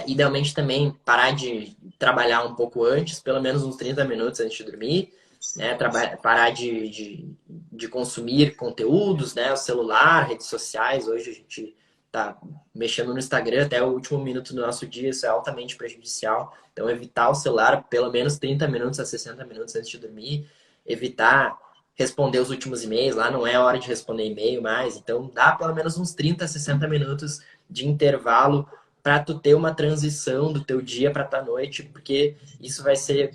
Idealmente também parar de trabalhar um pouco antes, pelo menos uns 30 minutos antes de dormir, né? Parar de consumir conteúdos, né? O celular, redes sociais. Hoje a gente tá mexendo no Instagram até o último minuto do nosso dia, isso é altamente prejudicial. Então, evitar o celular pelo menos 30 minutos a 60 minutos antes de dormir, evitar responder os últimos e-mails, lá não é hora de responder e-mail mais, então dá pelo menos uns 30 a 60 minutos de intervalo para tu ter uma transição do teu dia para tua noite, porque isso vai ser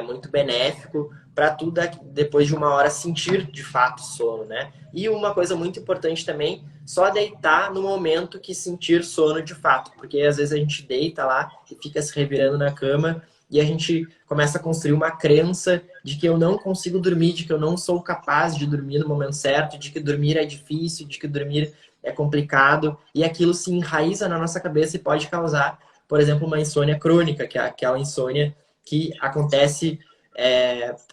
muito benéfico para tu depois de 1 hora sentir de fato sono, né? E uma coisa muito importante também, só deitar no momento que sentir sono de fato, porque às vezes a gente deita lá e fica se revirando na cama e a gente começa a construir uma crença de que eu não consigo dormir, de que eu não sou capaz de dormir no momento certo, de que dormir é difícil, de que dormir é complicado, e aquilo se enraiza na nossa cabeça e pode causar, por exemplo, uma insônia crônica, que é aquela insônia que acontece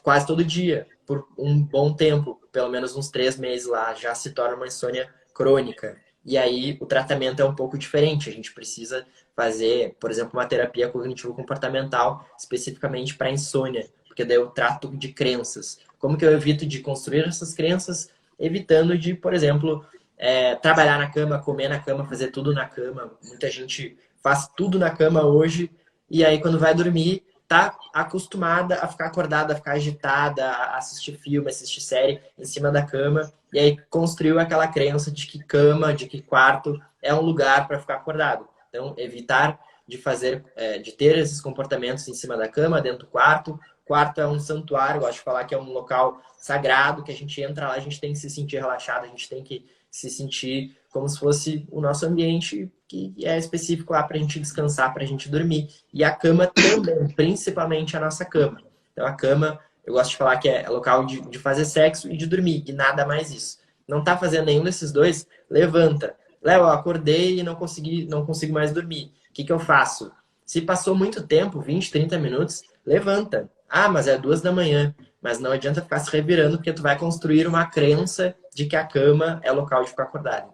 quase todo dia, por um bom tempo, pelo menos uns 3 meses lá, já se torna uma insônia crônica. E aí o tratamento é um pouco diferente, a gente precisa fazer, por exemplo, uma terapia cognitivo-comportamental especificamente para insônia, porque daí eu trato de crenças. Como que eu evito de construir essas crenças? Evitando de, por exemplo, trabalhar na cama, comer na cama, fazer tudo na cama. Muita gente faz tudo na cama hoje e aí quando vai dormir tá acostumada a ficar acordada, a ficar agitada, a assistir filme, assistir série em cima da cama e aí construiu aquela crença de que cama, de que quarto é um lugar para ficar acordado. Então, evitar de ter esses comportamentos em cima da cama, dentro do quarto. Quarto é um santuário, eu gosto de falar que é um local sagrado, que a gente entra lá, a gente tem que se sentir relaxado, a gente tem que se sentir como se fosse o nosso ambiente que é específico lá para a gente descansar, para a gente dormir. E a cama também, principalmente a nossa cama. Então a cama, eu gosto de falar que é local de fazer sexo e de dormir, e nada mais isso. Não tá fazendo nenhum desses dois? Levanta. Léo, eu acordei e não consigo mais dormir. O que eu faço? Se passou muito tempo, 20, 30 minutos, levanta. Ah, mas é 2 da manhã. Mas não adianta ficar se revirando, porque tu vai construir uma crença de que a cama é local de ficar acordado.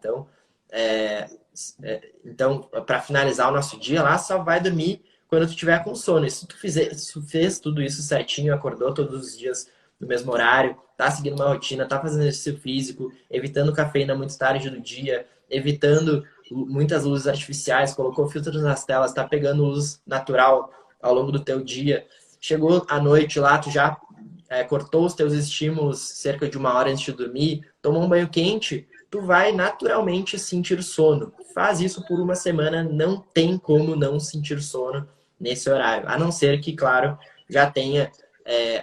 Então, para finalizar o nosso dia lá, só vai dormir quando tu tiver com sono. E se tu fez tudo isso certinho, acordou todos os dias no mesmo horário, tá seguindo uma rotina, tá fazendo exercício físico, evitando cafeína muito tarde do dia, evitando muitas luzes artificiais, colocou filtros nas telas, tá pegando luz natural ao longo do teu dia. Chegou à noite lá, tu já cortou os teus estímulos cerca de 1 hora antes de dormir, tomou um banho quente, tu vai naturalmente sentir sono. Faz isso por 1 semana, não tem como não sentir sono nesse horário. A não ser que, claro, já tenha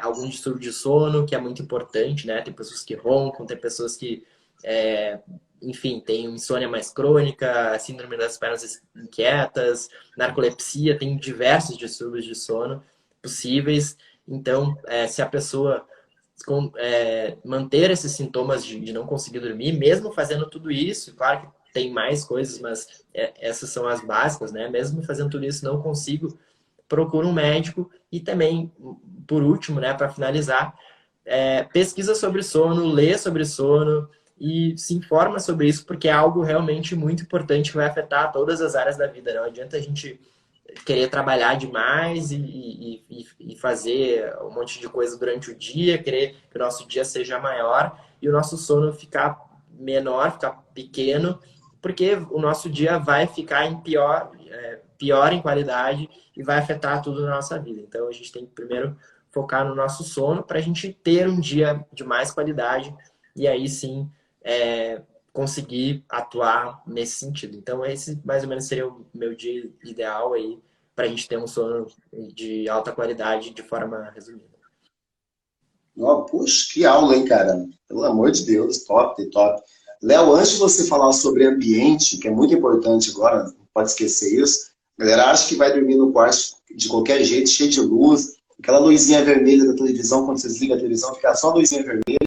algum distúrbio de sono, que é muito importante, né? Tem pessoas que roncam, tem pessoas que, enfim, tem insônia mais crônica, síndrome das pernas inquietas, narcolepsia, tem diversos distúrbios de sono possíveis. Então, se a pessoa manter esses sintomas de não conseguir dormir, mesmo fazendo tudo isso, claro que tem mais coisas, mas essas são as básicas, né? Mesmo fazendo tudo isso, não consigo, procura um médico. E também, por último, né, para finalizar, pesquisa sobre sono, lê sobre sono e se informa sobre isso, porque é algo realmente muito importante que vai afetar todas as áreas da vida. Não adianta a gente querer trabalhar demais e fazer um monte de coisa durante o dia, querer que o nosso dia seja maior e o nosso sono ficar menor, ficar pequeno, porque o nosso dia vai ficar pior em qualidade e vai afetar tudo na nossa vida. Então a gente tem que primeiro focar no nosso sono para a gente ter um dia de mais qualidade e aí sim conseguir atuar nesse sentido. Então esse mais ou menos seria o meu dia ideal aí para a gente ter um sono de alta qualidade de forma resumida. Oh, puxa, que aula, hein, cara? Pelo amor de Deus, top, top. Léo, antes de você falar sobre ambiente, que é muito importante agora, não pode esquecer isso, a galera acha que vai dormir no quarto de qualquer jeito, cheio de luz, aquela luzinha vermelha da televisão, quando você desliga a televisão, fica só a luzinha vermelha.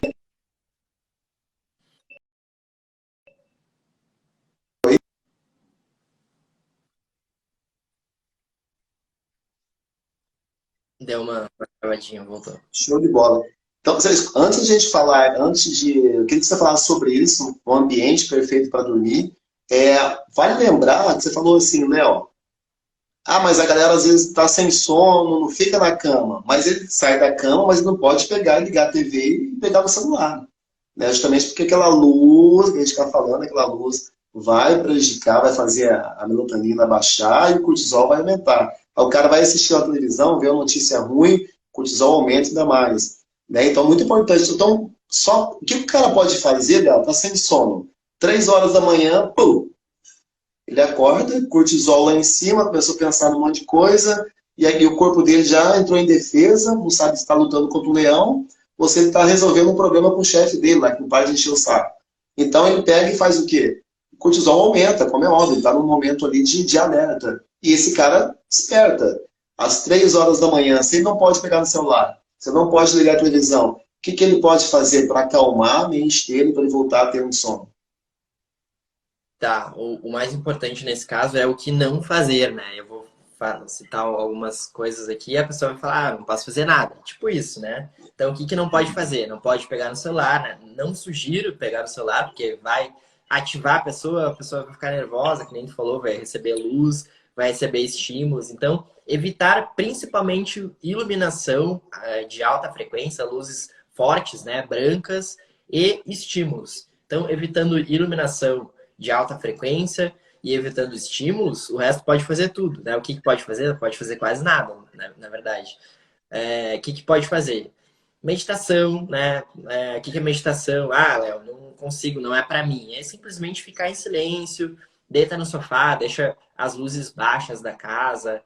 Deu uma travadinha, voltou. Show de bola. Então, antes de a gente falar, eu queria que você falasse sobre isso, o ambiente perfeito para dormir. Vale lembrar que você falou assim, Léo, mas a galera às vezes está sem sono, não fica na cama. Mas ele sai da cama, mas não pode pegar, ligar a TV e pegar no celular. Né? Justamente porque aquela luz que a gente está falando, aquela luz vai prejudicar, vai fazer a melatonina baixar e o cortisol vai aumentar. Aí o cara vai assistir a televisão, vê uma notícia ruim, o cortisol aumenta ainda mais. Né? Então, muito importante. Então, o que o cara pode fazer, Léo? Tá sem sono. 3 horas da manhã, pum, ele acorda, cortisol lá em cima, começou a pensar num monte de coisa, e aí o corpo dele já entrou em defesa, não sabe se está lutando contra um leão, ou se ele está resolvendo um problema com o chefe dele lá, que não para de encher o saco. Então ele pega e faz o quê? O cortisol aumenta, como é óbvio, ele está num momento ali de alerta. E esse cara desperta. Às 3 horas da manhã, você não pode pegar no celular, você não pode ligar a televisão. O que ele pode fazer para acalmar a mente dele, para ele voltar a ter um sono? Tá, o mais importante nesse caso é o que não fazer, né? Eu vou citar algumas coisas aqui e a pessoa vai falar, não posso fazer nada. Tipo isso, né? Então, o que não pode fazer? Não pode pegar no celular, né? Não sugiro pegar no celular, porque vai ativar a pessoa vai ficar nervosa, que nem tu falou, vai receber luz, vai receber estímulos. Então, evitar principalmente iluminação de alta frequência, luzes fortes, né? Brancas e estímulos. Então, evitando iluminação de alta frequência e evitando estímulos, o resto pode fazer tudo, né? O que pode fazer? Não pode fazer quase nada, né? Na verdade. O que pode fazer? Meditação, né? O que é meditação? Léo, não consigo, não é para mim. É simplesmente ficar em silêncio, deita no sofá, deixa as luzes baixas da casa.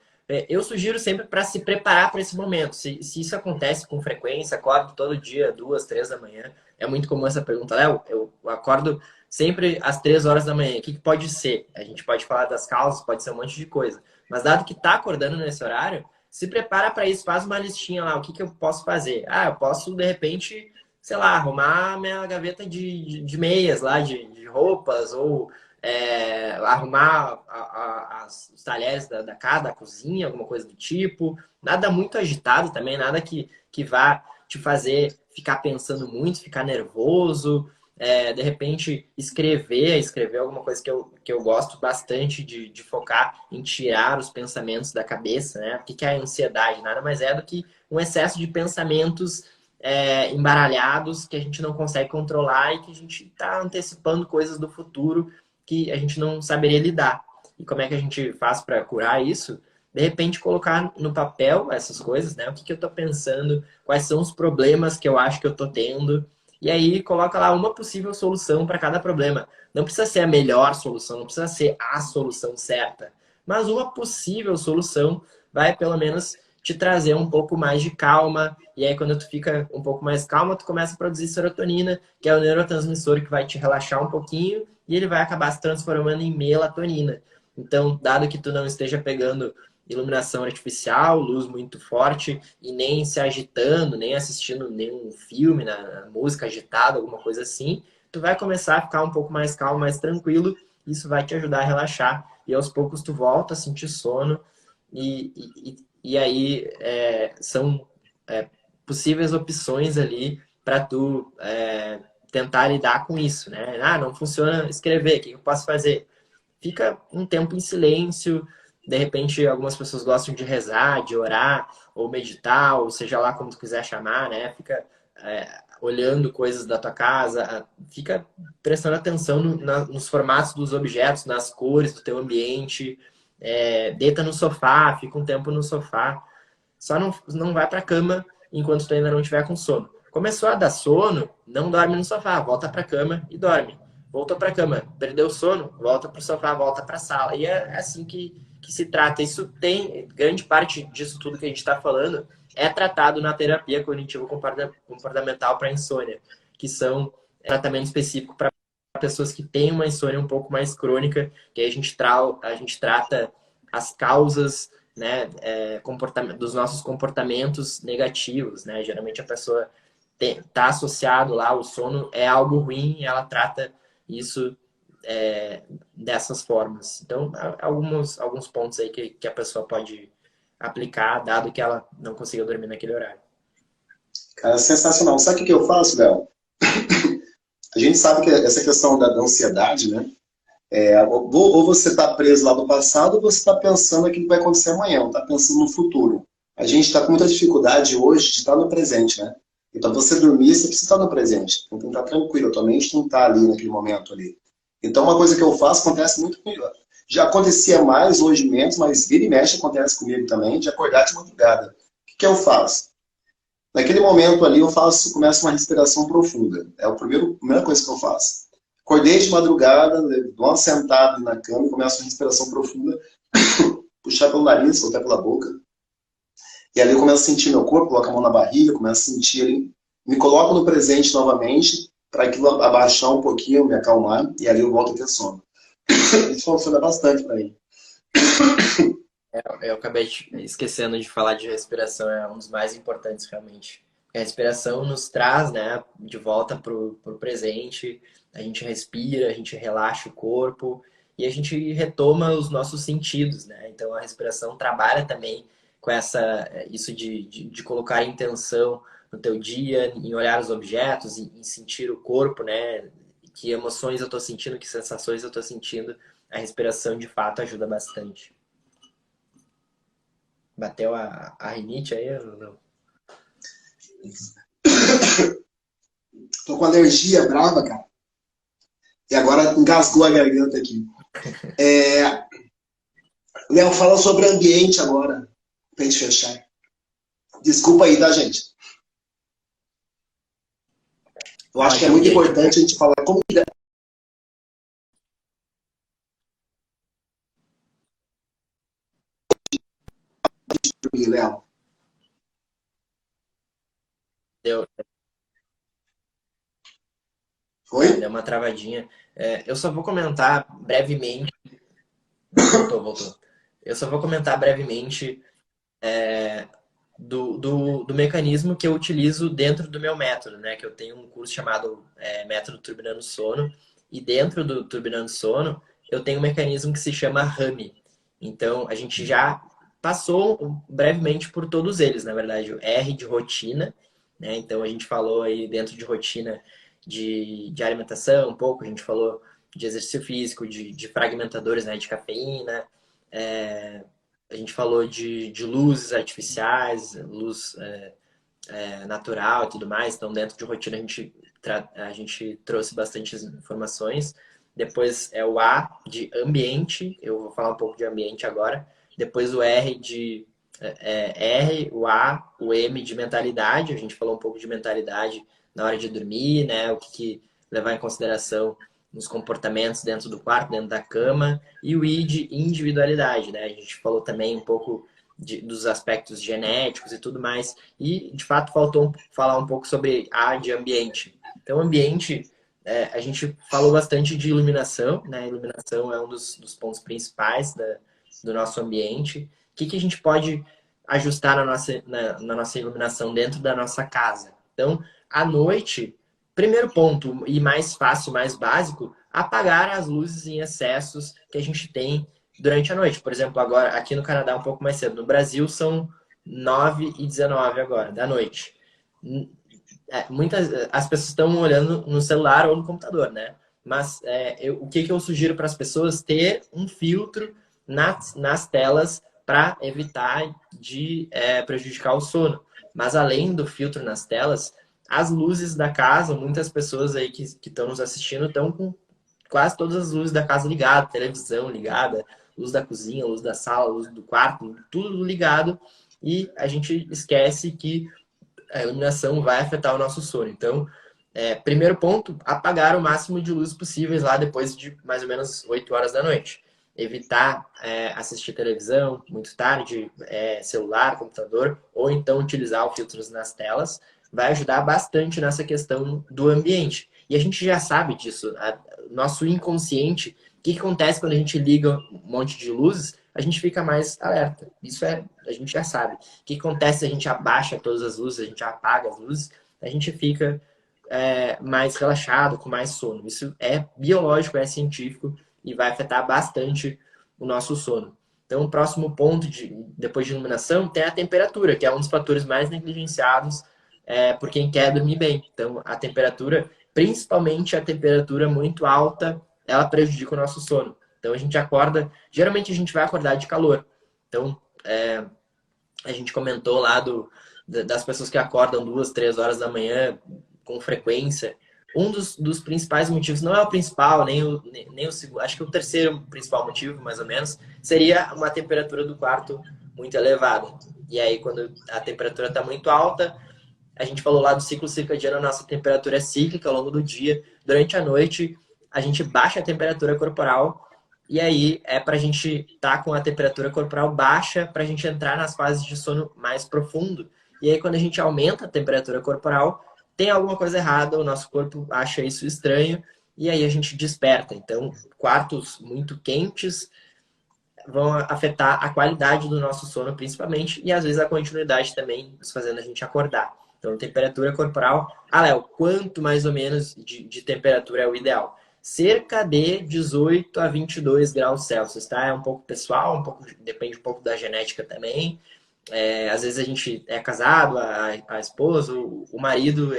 Eu sugiro sempre para se preparar para esse momento. Se isso acontece com frequência, acordo todo dia, 2, 3 da manhã. É muito comum essa pergunta, Léo. Eu acordo sempre às 3 horas da manhã. O que pode ser? A gente pode falar das causas, pode ser um monte de coisa. Mas dado que tá acordando nesse horário, se prepara para isso, faz uma listinha lá. O que eu posso fazer? Eu posso, de repente, sei lá, arrumar minha gaveta de meias lá, de roupas, ou arrumar os talheres da casa, da cozinha, alguma coisa do tipo. Nada muito agitado também, nada que vá te fazer ficar pensando muito, ficar nervoso. De repente, escrever alguma coisa que eu gosto bastante de focar em tirar os pensamentos da cabeça, né? O que é a ansiedade? Nada mais é do que um excesso de pensamentos embaralhados que a gente não consegue controlar e que a gente está antecipando coisas do futuro que a gente não saberia lidar. E como é que a gente faz para curar isso? De repente, colocar no papel essas coisas, né? O que eu estou pensando, quais são os problemas que eu acho que eu estou tendo. E aí, coloca lá uma possível solução para cada problema. Não precisa ser a melhor solução, não precisa ser a solução certa. Mas uma possível solução vai, pelo menos, te trazer um pouco mais de calma. E aí, quando tu fica um pouco mais calma, tu começa a produzir serotonina, que é o neurotransmissor que vai te relaxar um pouquinho e ele vai acabar se transformando em melatonina. Então, dado que tu não esteja pegando iluminação artificial, luz muito forte e nem se agitando, nem assistindo nenhum filme, na música agitada, alguma coisa assim, tu vai começar a ficar um pouco mais calmo, mais tranquilo, isso vai te ajudar a relaxar e aos poucos tu volta a sentir sono e aí são possíveis opções ali para tu tentar lidar com isso, né? Não funciona escrever, o que eu posso fazer? Fica um tempo em silêncio. De repente, algumas pessoas gostam de rezar, de orar, ou meditar, ou seja lá como tu quiser chamar, né? Fica olhando coisas da tua casa, fica prestando atenção nos formatos dos objetos, nas cores do teu ambiente. Deita no sofá, fica um tempo no sofá. Só não vai pra cama enquanto tu ainda não estiver com sono. Começou a dar sono, não dorme no sofá, volta pra cama e dorme. Voltou pra cama, perdeu o sono, volta pro sofá, volta pra sala. E é assim que que se trata. Isso tem, grande parte disso tudo que a gente está falando é tratado na terapia cognitivo-comportamental para insônia, que são tratamentos específicos para pessoas que têm uma insônia um pouco mais crônica, que aí a gente trata as causas, né, dos nossos comportamentos negativos, né? Geralmente a pessoa está associado lá, o sono é algo ruim e ela trata isso dessas formas. Então, alguns pontos aí que a pessoa pode aplicar, dado que ela não consiga dormir naquele horário. Cara, sensacional. Sabe o que eu faço, Léo? A gente sabe que essa questão da ansiedade, né? Ou você está preso lá no passado, ou você está pensando aquilo que vai acontecer amanhã, ou está pensando no futuro. A gente está com muita dificuldade hoje de estar no presente, né? Então, você dormir, você precisa estar no presente. Então, tem que estar tranquilo, a tua mente não está ali naquele momento ali. Então, uma coisa que eu faço acontece muito comigo. Já acontecia mais, hoje menos, mas vira e mexe acontece comigo também, de acordar de madrugada. O que eu faço? Naquele momento ali, começo uma respiração profunda. É a primeira coisa que eu faço. Acordei de madrugada, dou uma sentada na cama e começo uma respiração profunda, puxar pelo nariz, soltar pela boca. E ali eu começo a sentir meu corpo, coloco a mão na barriga, começo a sentir ali, me coloco no presente novamente, para aquilo abaixar um pouquinho, me acalmar, e ali eu volto a ter sono. Isso funciona bastante para mim. Eu acabei esquecendo de falar de respiração, é um dos mais importantes realmente. A respiração nos traz, né, de volta pro presente, a gente respira, a gente relaxa o corpo e a gente retoma os nossos sentidos, né? Então a respiração trabalha também com isso de colocar intenção no teu dia, em olhar os objetos, em sentir o corpo, né? Que emoções eu estou sentindo, que sensações eu estou sentindo. A respiração de fato ajuda bastante. Bateu a rinite aí ou não? Tô com alergia brava, cara. E agora engasgou a garganta aqui. Léo, fala sobre ambiente agora, pra gente fechar. Desculpa aí, tá, gente? Eu acho que é muito importante a gente falar como que deve dormir, Léo. Deu Oi? uma travadinha. Eu só vou comentar brevemente. Voltou. Eu só vou comentar brevemente do mecanismo que eu utilizo dentro do meu método, né? Que eu tenho um curso chamado Método Turbinando Sono, e dentro do Turbinando Sono eu tenho um mecanismo que se chama RAMI. Então, a gente já passou brevemente por todos eles, na verdade. O R de rotina, né? Então, a gente falou aí dentro de rotina de alimentação um pouco, a gente falou de exercício físico, de fragmentadores, né? De cafeína, a gente falou de luzes artificiais, luz natural e tudo mais. Então, dentro de rotina, a gente trouxe bastante informações. Depois é o A de ambiente. Eu vou falar um pouco de ambiente agora. Depois o R de R, o A, o M de mentalidade. A gente falou um pouco de mentalidade na hora de dormir, né? O que levar em consideração nos comportamentos dentro do quarto, dentro da cama. E o I de individualidade, né? A gente falou também um pouco dos aspectos genéticos e tudo mais. E, de fato, faltou falar um pouco sobre A de ambiente. Então, ambiente, a gente falou bastante de iluminação, né? Iluminação é um dos pontos principais do nosso ambiente. O que a gente pode ajustar na nossa iluminação dentro da nossa casa? Então, à noite, primeiro ponto, e mais fácil, mais básico, apagar as luzes em excessos que a gente tem durante a noite. Por exemplo, agora, aqui no Canadá, um pouco mais cedo. No Brasil, são 9h19 agora, da noite. As pessoas estão olhando no celular ou no computador, né? Mas o que eu sugiro para as pessoas? Ter um filtro nas telas para evitar de prejudicar o sono. Mas além do filtro nas telas, as luzes da casa, muitas pessoas aí que estão nos assistindo estão com quase todas as luzes da casa ligadas, televisão ligada, luz da cozinha, luz da sala, luz do quarto, tudo ligado, e a gente esquece que a iluminação vai afetar o nosso sono. Então, primeiro ponto, apagar o máximo de luzes possíveis lá depois de mais ou menos 8 horas da noite. evitar assistir televisão muito tarde, celular, computador, ou então utilizar os filtros nas telas, vai ajudar bastante nessa questão do ambiente. E a gente já sabe disso. Nosso inconsciente, o que acontece quando a gente liga um monte de luzes? A gente fica mais alerta. Isso a gente já sabe. O que acontece se a gente abaixa todas as luzes, a gente apaga as luzes, a gente fica mais relaxado, com mais sono. Isso é biológico, é científico e vai afetar bastante o nosso sono. Então, o próximo ponto, depois de iluminação, tem a temperatura, que é um dos fatores mais negligenciados por quem quer dormir bem. Então, a temperatura, principalmente a temperatura muito alta, ela prejudica o nosso sono. Então, a gente acorda, geralmente a gente vai acordar de calor. Então, a gente comentou lá das pessoas que acordam 2, 3 horas da manhã com frequência. Um dos principais motivos, não é o principal, nem o segundo, acho que o terceiro principal motivo, mais ou menos, seria uma temperatura do quarto muito elevada. E aí, quando a temperatura está muito alta, a gente falou lá do ciclo circadiano, a nossa temperatura é cíclica ao longo do dia. Durante a noite, a gente baixa a temperatura corporal e aí é para a gente estar com a temperatura corporal baixa para a gente entrar nas fases de sono mais profundo. E aí, quando a gente aumenta a temperatura corporal, tem alguma coisa errada, o nosso corpo acha isso estranho e aí a gente desperta. Então, quartos muito quentes vão afetar a qualidade do nosso sono, principalmente, e às vezes a continuidade também, fazendo a gente acordar. Então, temperatura corporal. Léo, quanto mais ou menos de temperatura é o ideal? Cerca de 18 a 22 graus Celsius, tá? É um pouco pessoal, depende um pouco da genética também. Às vezes a gente é casado, a esposa, o marido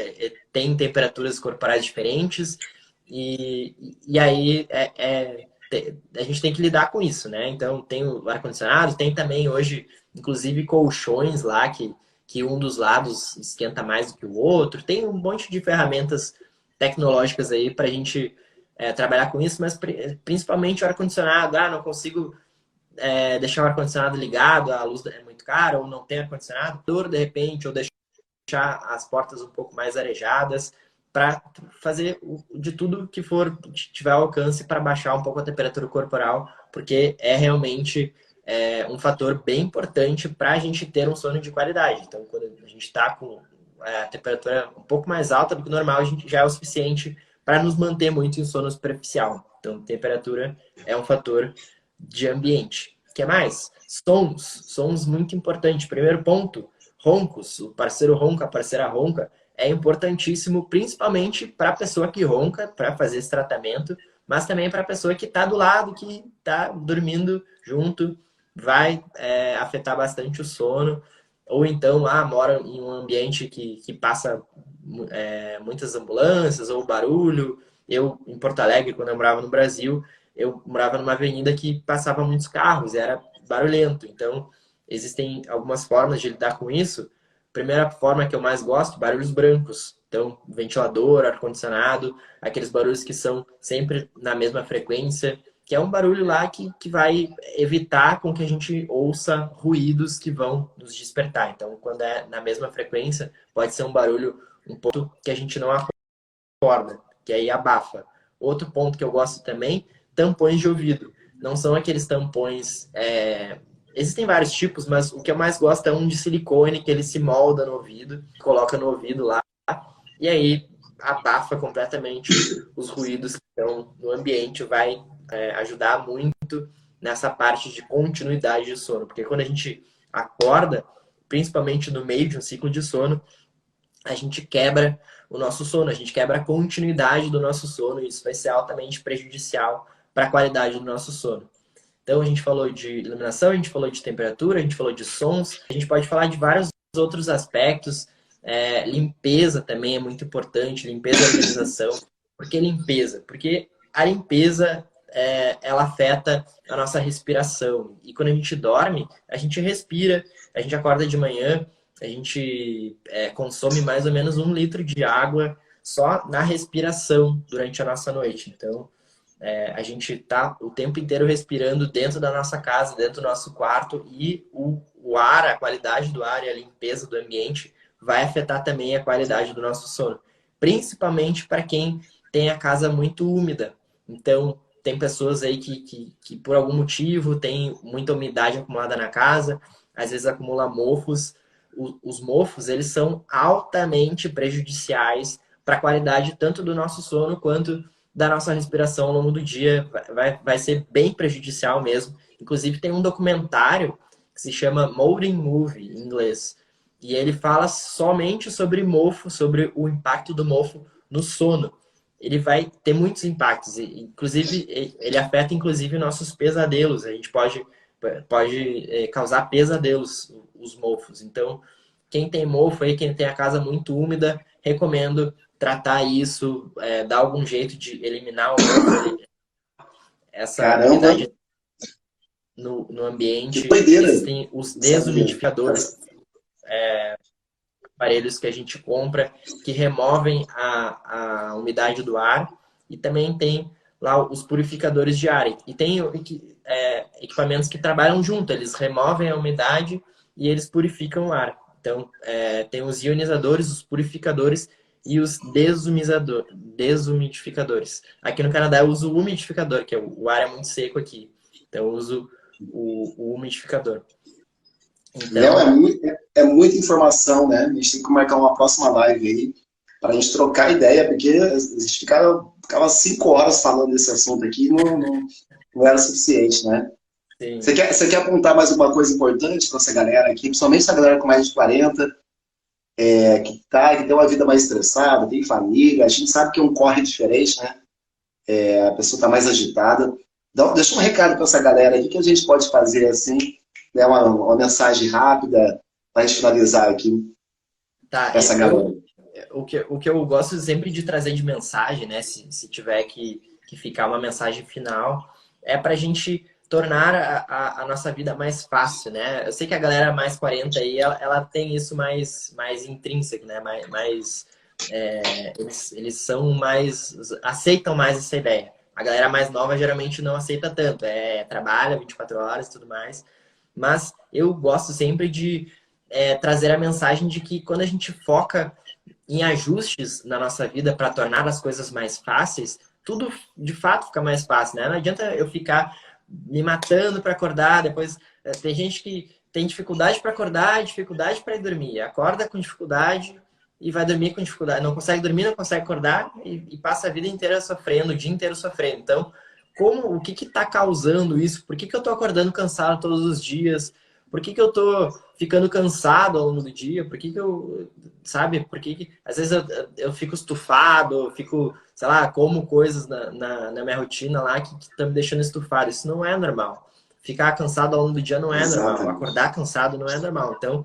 tem temperaturas corporais diferentes e aí a gente tem que lidar com isso, né? Então tem o ar-condicionado, tem também hoje, inclusive, colchões lá que um dos lados esquenta mais do que o outro. Tem um monte de ferramentas tecnológicas aí para a gente trabalhar com isso, mas principalmente o ar-condicionado. Não consigo deixar o ar-condicionado ligado, a luz é muito cara, ou não tem ar-condicionado, de repente, ou deixar as portas um pouco mais arejadas, para fazer de tudo que for tiver alcance para baixar um pouco a temperatura corporal, porque é realmente um fator bem importante para a gente ter um sono de qualidade. Então, quando a gente está com a temperatura um pouco mais alta do que o normal, a gente já é o suficiente para nos manter muito em sono superficial. Então, temperatura é um fator de ambiente. O que mais? Sons muito importante. Primeiro ponto, roncos. O parceiro ronca, a parceira ronca, é importantíssimo, principalmente para a pessoa que ronca, para fazer esse tratamento, mas também para a pessoa que está do lado, que está dormindo junto, vai afetar bastante o sono. Ou então, mora em um ambiente que passa muitas ambulâncias ou barulho. Eu, em Porto Alegre, quando eu morava no Brasil, eu morava numa avenida que passava muitos carros, era barulhento. Então, existem algumas formas de lidar com isso. Primeira forma que eu mais gosto, barulhos brancos. Então, ventilador, ar-condicionado, aqueles barulhos que são sempre na mesma frequência, que é um barulho lá que vai evitar com que a gente ouça ruídos que vão nos despertar. Então, quando é na mesma frequência, pode ser um barulho um pouco que a gente não acorda, que aí abafa. Outro ponto que eu gosto também, tampões de ouvido. Não são aqueles tampões... Existem vários tipos, mas o que eu mais gosto é um de silicone, que ele se molda no ouvido, coloca no ouvido lá, e aí abafa completamente os ruídos que estão no ambiente, vai ajudar muito nessa parte de continuidade de sono. Porque quando a gente acorda, principalmente no meio de um ciclo de sono, a gente quebra o nosso sono, a gente quebra a continuidade do nosso sono, e isso vai ser altamente prejudicial para a qualidade do nosso sono. Então, a gente falou de iluminação, a gente falou de temperatura, a gente falou de sons, a gente pode falar de vários outros aspectos. Limpeza também é muito importante, limpeza e organização. Por que limpeza? Porque a limpeza, ela afeta a nossa respiração. E quando a gente dorme, a gente respira, a gente acorda de manhã, a gente consome mais ou menos 1 litro de água só na respiração durante a nossa noite. Então, a gente está o tempo inteiro respirando dentro da nossa casa, dentro do nosso quarto, e o ar, a qualidade do ar e a limpeza do ambiente vai afetar também a qualidade do nosso sono. Principalmente para quem tem a casa muito úmida. Então, tem pessoas aí que por algum motivo tem muita umidade acumulada na casa, às vezes acumula mofos. Os mofos, eles são altamente prejudiciais para a qualidade tanto do nosso sono quanto da nossa respiração ao longo do dia. Vai ser bem prejudicial mesmo. Inclusive, tem um documentário que se chama Molding Movie, em inglês. E ele fala somente sobre mofo, sobre o impacto do mofo no sono. Ele vai ter muitos impactos. Inclusive, ele afeta inclusive nossos pesadelos. A gente pode causar pesadelos, os mofos. Então, quem tem mofo aí, quem tem a casa muito úmida, recomendo tratar isso, dar algum jeito de eliminar o mofo, essa Caramba, umidade no que ambiente. doideira. Existem os Sabia. desumidificadores, aparelhos que a gente compra que removem a umidade do ar, e também tem lá os purificadores de ar. E tem equipamentos que trabalham junto, eles removem a umidade e eles purificam o ar. Então, tem os ionizadores, os purificadores e os desumidificadores. Aqui no Canadá eu uso o umidificador, que o ar é muito seco aqui. Então eu uso o umidificador. Léo, Então, é muita informação, né? A gente tem que marcar uma próxima live aí para a gente trocar ideia, porque a gente ficava 5 horas falando desse assunto aqui e não era suficiente, né? sim. Você quer apontar mais uma coisa importante para essa galera aqui, principalmente essa galera com mais de 40, que tem uma vida mais estressada, tem família, a gente sabe que é um corre diferente, né? A pessoa está mais agitada. Então, deixa um recado para essa galera aí, que a gente pode fazer assim, né, uma mensagem rápida para a gente finalizar aqui Tá, para essa galera. o que eu gosto sempre de trazer de mensagem, né? Se tiver que ficar uma mensagem final, é pra gente tornar a nossa vida mais fácil, né? Eu sei que a galera mais 40 aí, ela tem isso mais intrínseco, né? Eles são mais, aceitam mais essa ideia. A galera mais nova geralmente não aceita tanto, trabalha 24 horas e tudo mais. Mas eu gosto sempre de trazer a mensagem de que quando a gente foca em ajustes na nossa vida para tornar as coisas mais fáceis, tudo de fato fica mais fácil, né? Não adianta eu ficar me matando para acordar, depois tem gente que tem dificuldade para acordar e dificuldade para ir dormir. Acorda com dificuldade e vai dormir com dificuldade. Não consegue dormir, não consegue acordar e passa a vida inteira sofrendo, o dia inteiro sofrendo. Então, o que está causando isso? Por que eu estou acordando cansado todos os dias? Por que eu estou ficando cansado ao longo do dia? Por que eu, sabe? Às vezes eu fico estufado, eu fico, sei lá, como coisas na minha rotina lá que estão me deixando estufado. Isso não é normal. Ficar cansado ao longo do dia não é normal. Exatamente. Acordar cansado não é normal. Então,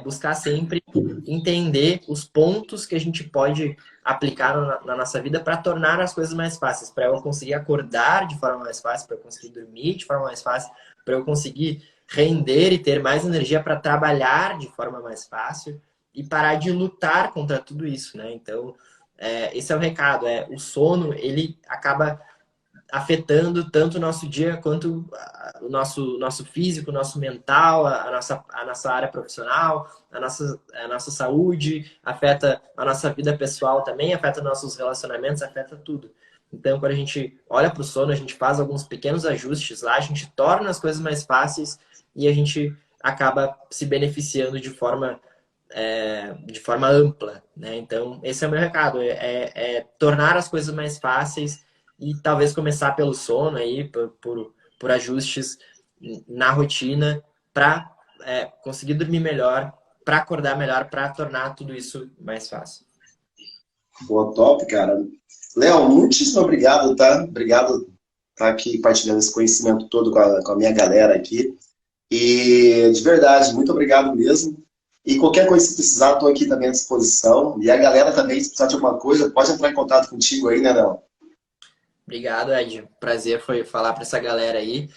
buscar sempre entender os pontos que a gente pode aplicar na nossa vida para tornar as coisas mais fáceis, para eu conseguir acordar de forma mais fácil, para eu conseguir dormir de forma mais fácil, para eu conseguir render e ter mais energia para trabalhar de forma mais fácil e parar de lutar contra tudo isso, né? Então, esse é o recado. O sono, ele acaba afetando tanto o nosso dia quanto o nosso físico, o nosso mental, a nossa área profissional, a nossa saúde, afeta a nossa vida pessoal também, afeta nossos relacionamentos, afeta tudo. Então, quando a gente olha para o sono, a gente faz alguns pequenos ajustes lá, a gente torna as coisas mais fáceis e a gente acaba se beneficiando de forma ampla, né? Então, esse é o meu recado, tornar as coisas mais fáceis e talvez começar pelo sono aí, por ajustes na rotina para conseguir dormir melhor, para acordar melhor, para tornar tudo isso mais fácil. Boa, top, cara. Léo, muitíssimo obrigado, tá? Obrigado por estar aqui partilhando esse conhecimento todo com a minha galera aqui. E, de verdade, muito obrigado mesmo. E qualquer coisa que precisar, estou aqui também à disposição. E a galera também, se precisar de alguma coisa, pode entrar em contato contigo aí, né, Léo? Obrigado, Ed. Prazer foi falar para essa galera aí.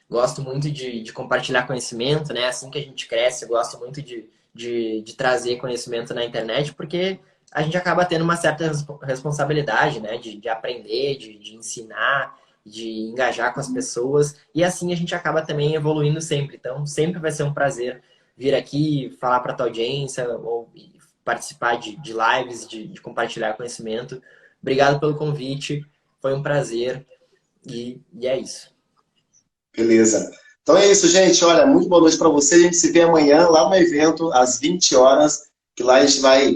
Gosto muito de compartilhar conhecimento, né? Assim que a gente cresce, eu gosto muito de trazer conhecimento na internet, porque a gente acaba tendo uma certa responsabilidade, né? De aprender, de ensinar, de engajar com as pessoas. E assim a gente acaba também evoluindo sempre. Então, sempre vai ser um prazer vir aqui, falar para a tua audiência, ou participar de lives, de compartilhar conhecimento. Obrigado pelo convite. Foi um prazer E é isso. Beleza. Então é isso, gente. Olha, muito boa noite para você. A gente se vê amanhã lá no evento, às 20 horas, que lá a gente vai,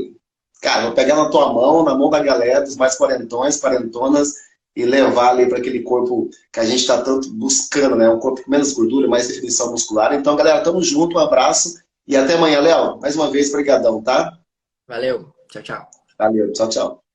cara, vou pegar na tua mão, na mão da galera, dos mais quarentões, quarentonas, e levar ali para aquele corpo que a gente está tanto buscando, né? Um corpo com menos gordura, mais definição muscular. Então, galera, tamo junto, um abraço e até amanhã, Léo. Mais uma vez, brigadão, tá? Valeu. Tchau, tchau. Valeu, tchau, tchau.